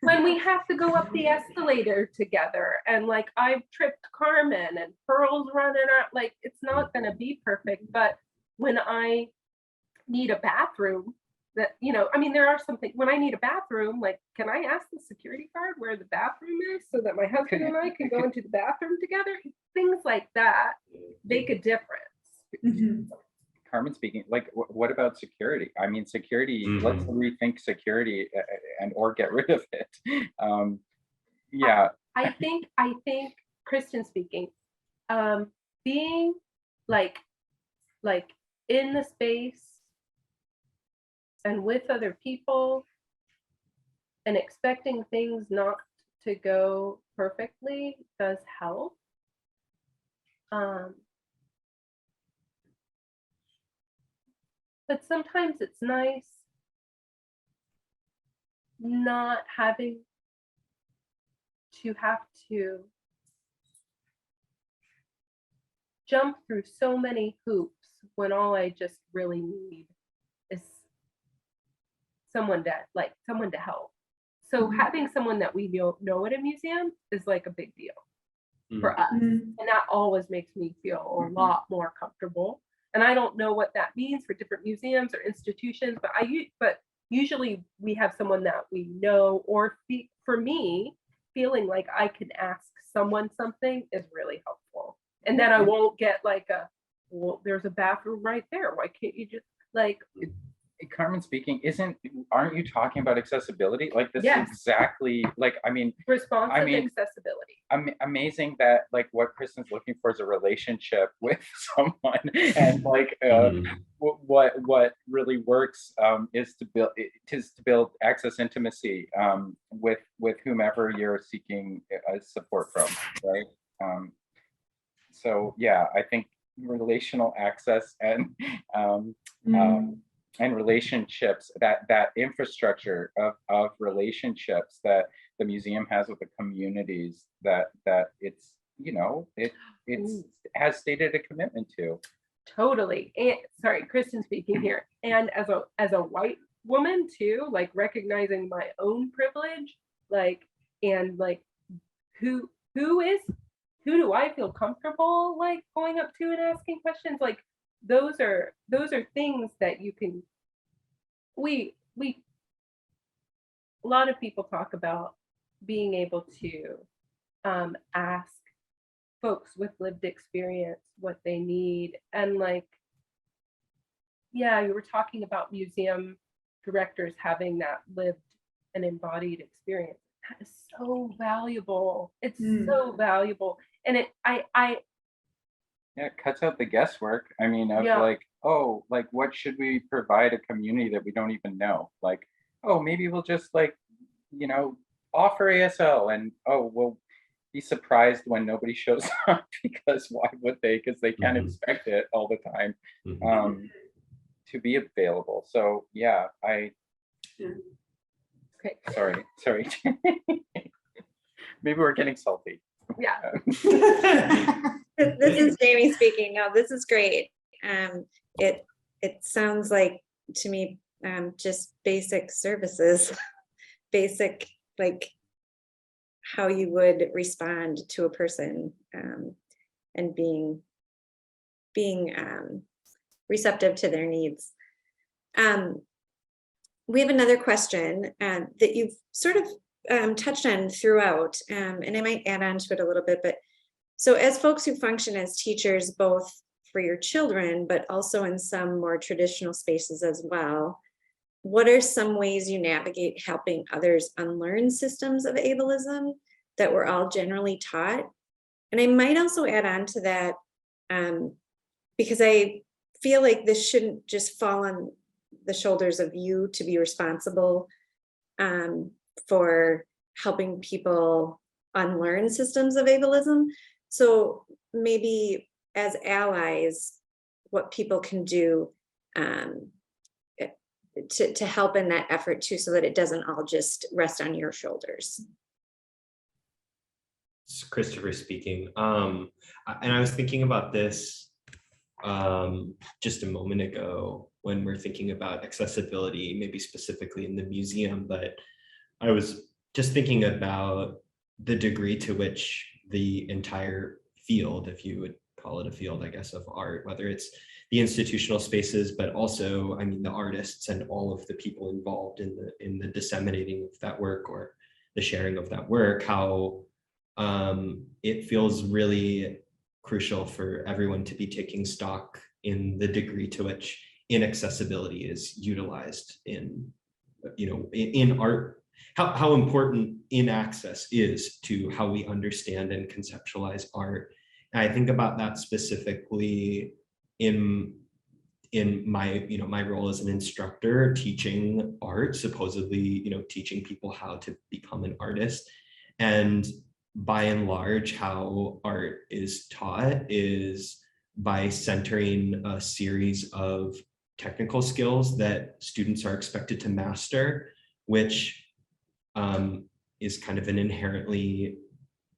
D: when we have to go up the escalator together, and like I've tripped Carmen and Pearl's running out, like it's not going to be perfect. But when I need a bathroom, that, you know, I mean, there are something when I need a bathroom, like, can I ask the security guard where the bathroom is so that my husband and I can go into the bathroom together? Things like that make a difference.
C: Carmen speaking, like, what about security? I mean, security, let's rethink security and or get rid of it. Yeah.
D: I think Kristin speaking, being like in the space and with other people and expecting things not to go perfectly does help. But sometimes it's nice not having to have to jump through so many hoops when all I just really need is someone to help. So having someone that we know at a museum is like a big deal for us. And that always makes me feel a lot more comfortable. And I don't know what that means for different museums or institutions, but usually we have someone that we know, or for me, feeling like I can ask someone something is really helpful. And then I won't get like well, there's a bathroom right there. Why can't you just like...
C: Carmen speaking, aren't you talking about accessibility? Like this is exactly like, I mean,
D: responsive accessibility.
C: Amazing that like what Kristin's looking for is a relationship with someone, and like what really works is to build access intimacy with whomever you're seeking support from, right? So yeah, I think relational access and relationships, that infrastructure of relationships that the museum has with the communities that it's, you know, it has stated a commitment to.
D: Totally. And sorry, Kristin speaking here. And as a white woman too, like recognizing my own privilege, like, and like who do I feel comfortable like going up to and asking questions? Like those are things that you can, a lot of people talk about being able to ask folks with lived experience what they need. And like, yeah, you were talking about museum directors having that lived and embodied experience. That is so valuable. It's so valuable. And
C: Yeah, it cuts out the guesswork. I mean, of like, oh, like what should we provide a community that we don't even know? Like, oh, maybe we'll just like, you know, offer ASL, and oh, we'll be surprised when nobody shows up, because why would they? Because they can't expect it all the time to be available. So yeah,
D: okay.
C: Sorry. Maybe we're getting salty.
D: Yeah.
A: This is Jamie speaking. No, this is great. It sounds like to me just basic services, basic like how you would respond to a person, and being being receptive to their needs. We have another question that you've sort of touched on throughout, and I might add on to it a little bit, but so as folks who function as teachers, both for your children, but also in some more traditional spaces as well, what are some ways you navigate helping others unlearn systems of ableism that we're all generally taught? And I might also add on to that, because I feel like this shouldn't just fall on the shoulders of you to be responsible for helping people unlearn systems of ableism. So maybe as allies, what people can do to help in that effort too, so that it doesn't all just rest on your shoulders.
E: It's Christopher speaking. And I was thinking about this just a moment ago when we're thinking about accessibility, maybe specifically in the museum, but I was just thinking about the degree to which the entire field, if you would call it a field, I guess, of art, whether it's the institutional spaces, but also, I mean, the artists and all of the people involved in the disseminating of that work or the sharing of that work, how it feels really crucial for everyone to be taking stock in the degree to which inaccessibility is utilized in, in art, how important inaccess is to how we understand and conceptualize art. And I think about that specifically in my my role as an instructor teaching art, supposedly teaching people how to become an artist. And by and large, how art is taught is by centering a series of technical skills that students are expected to master, which is kind of an inherently,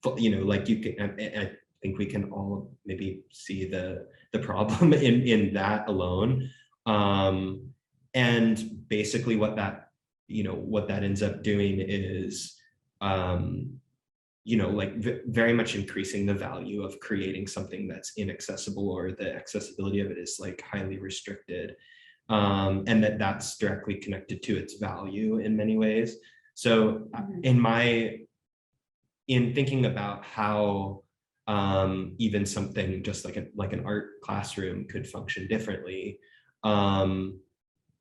E: like you can, I think we can all maybe see the problem in that alone. And basically what that ends up doing is, very much increasing the value of creating something that's inaccessible, or the accessibility of it is like highly restricted. And that's directly connected to its value in many ways. So in thinking about how even something just like an art classroom could function differently,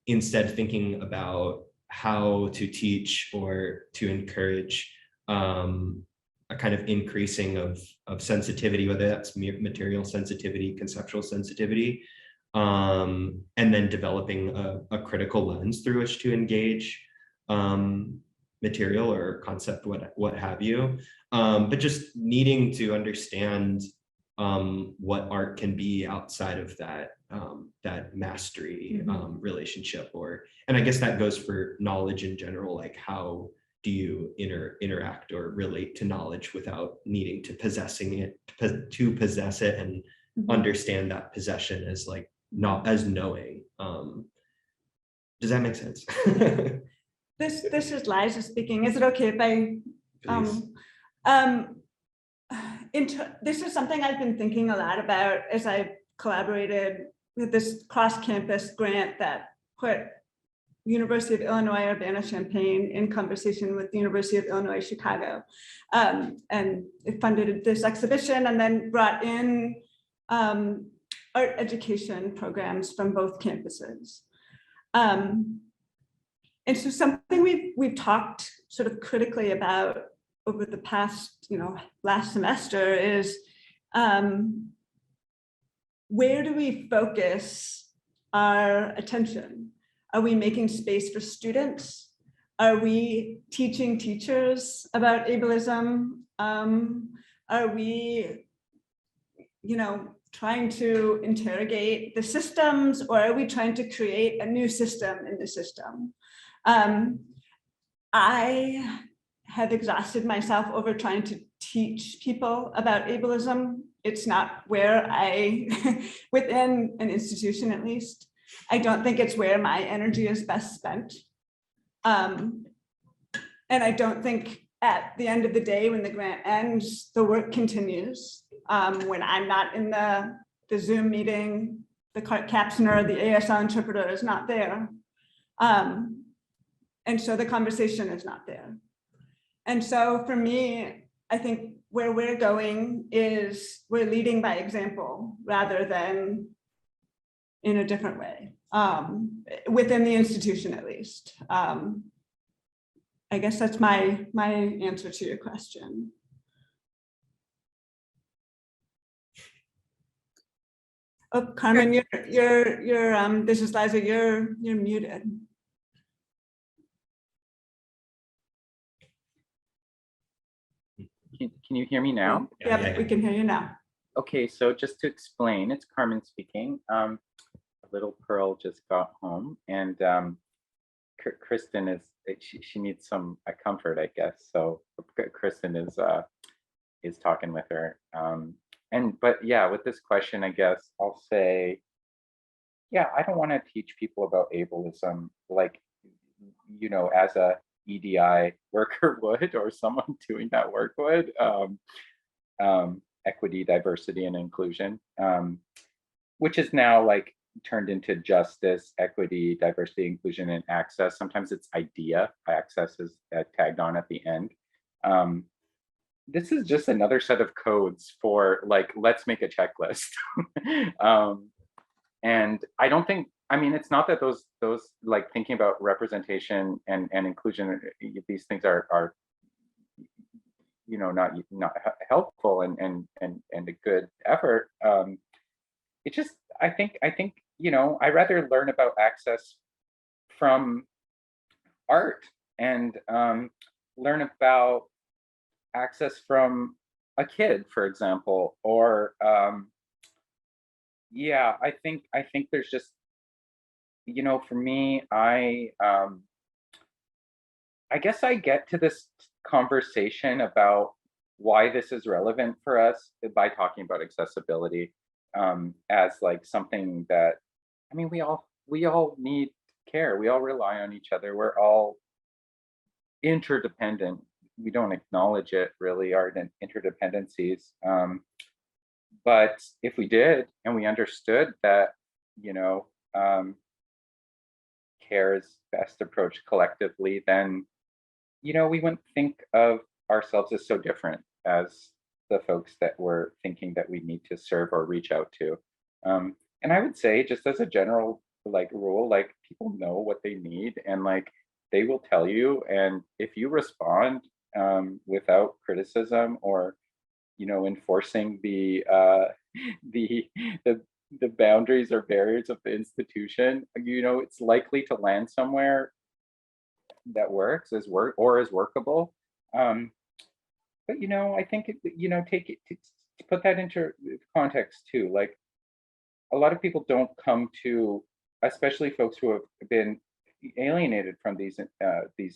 E: instead thinking about how to teach or to encourage a kind of increasing of sensitivity, whether that's material sensitivity, conceptual sensitivity, and then developing a critical lens through which to engage material or concept, what have you, but just needing to understand what art can be outside of that mastery relationship, and I guess that goes for knowledge in general, like how do you interact or relate to knowledge without needing to possess it and understand that possession as like not as knowing. Does that make sense?
B: This is Liza speaking. Is it okay if this is something I've been thinking a lot about as I collaborated with this cross-campus grant that put University of Illinois Urbana-Champaign in conversation with the University of Illinois Chicago, and it funded this exhibition and then brought in art education programs from both campuses. And so something we've talked sort of critically about over the past, last semester is where do we focus our attention? Are we making space for students? Are we teaching teachers about ableism? Are we, trying to interrogate the systems, or are we trying to create a new system in the system? I have exhausted myself over trying to teach people about ableism. It's not where within an institution at least, I don't think it's where my energy is best spent. And I don't think at the end of the day, when the grant ends, the work continues. When I'm not in the the Zoom meeting, the captioner, the ASL interpreter is not there. And so the conversation is not there. And so for me, I think where we're going is we're leading by example rather than in a different way, within the institution at least. I guess that's my answer to your question. Oh, Carmen, you're this is Liza, you're muted.
C: Can you hear me now?
B: Yeah, we can hear you now.
C: Okay, so just to explain, it's Carmen speaking. Little Pearl just got home, and Kristin she needs some comfort, I guess. So Kristin is talking with her. But yeah, with this question, I guess I'll say, yeah, I don't want to teach people about ableism like, as a EDI worker would, or someone doing that work would. Equity, diversity, and inclusion, which is now like turned into justice, equity, diversity, inclusion, and access. Sometimes it's IDEA. Access is tagged on at the end. This is just another set of codes for like, let's make a checklist. And I don't think, it's not that those like thinking about representation and inclusion, these things are not helpful and a good effort. It just, I think, I rather learn about access from art and learn about access from a kid, for example, or yeah, I think there's just, for me, I guess I get to this conversation about why this is relevant for us by talking about accessibility as like something that, we all need care. We all rely on each other. We're all interdependent. We don't acknowledge it really, our interdependencies. But if we did, and we understood that, care is best approached collectively, then, we wouldn't think of ourselves as so different as the folks that we're thinking that we need to serve or reach out to. And I would say, just as a general like rule, like people know what they need, and like they will tell you. And if you respond without criticism or enforcing the boundaries or barriers of the institution, it's likely to land somewhere that works, is workable. But I think take it to put that into context too. Like a lot of people don't come to, especially folks who have been alienated from these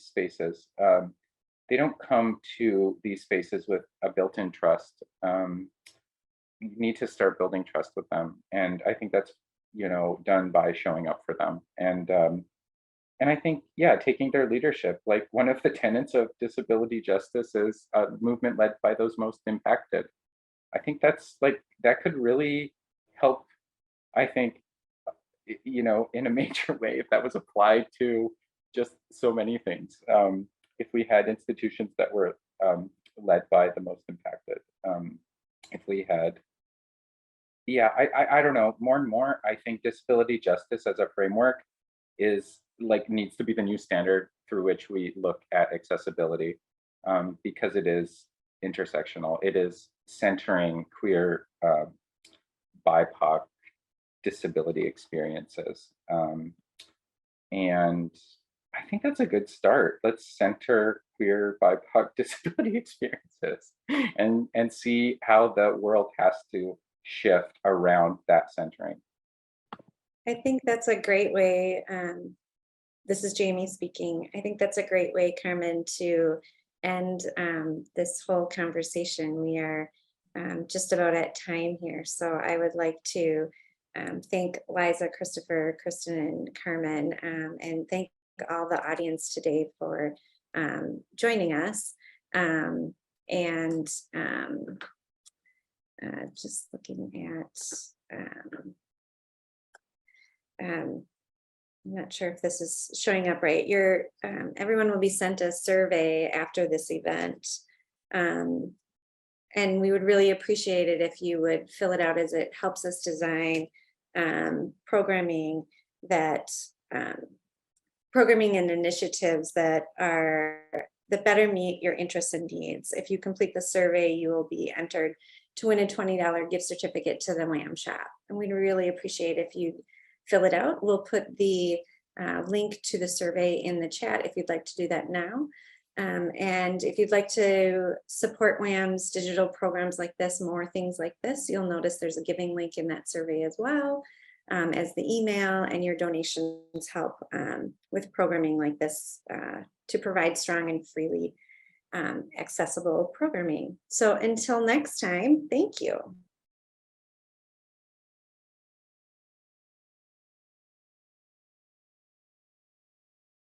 C: spaces. They don't come to these spaces with a built-in trust. You need to start building trust with them, and I think that's done by showing up for them. And I think, yeah, taking their leadership. Like one of the tenets of disability justice is a movement led by those most impacted. I think that's like, that could really help, I think, in a major way if that was applied to just so many things. If we had institutions that were led by the most impacted, if we had, yeah, I don't know, more and more, I think disability justice as a framework is like, needs to be the new standard through which we look at accessibility, because it is intersectional. It is centering queer, BIPOC disability experiences. And I think that's a good start. Let's center queer BIPOC disability experiences and see how the world has to shift around that centering.
A: I think that's a great way. This is Jamie speaking. I think that's a great way, Carmen, to end this whole conversation. We are just about at time here. So I would like to thank Liza, Christopher, Kristin, and Carmen, and thank all the audience today for joining us. Just looking at I'm not sure if this is showing up right. Everyone will be sent a survey after this event. And we would really appreciate it if you would fill it out, as it helps us design programming and initiatives that better meet your interests and needs. If you complete the survey, you will be entered to win a $20 gift certificate to the Wham Shop. And we'd really appreciate if you fill it out. We'll put the link to the survey in the chat if you'd like to do that now. And if you'd like to support Wham's digital programs like this, more things like this, you'll notice there's a giving link in that survey as well as the email, and your donations help with programming like this to provide strong and freely accessible programming. So until next time, thank you.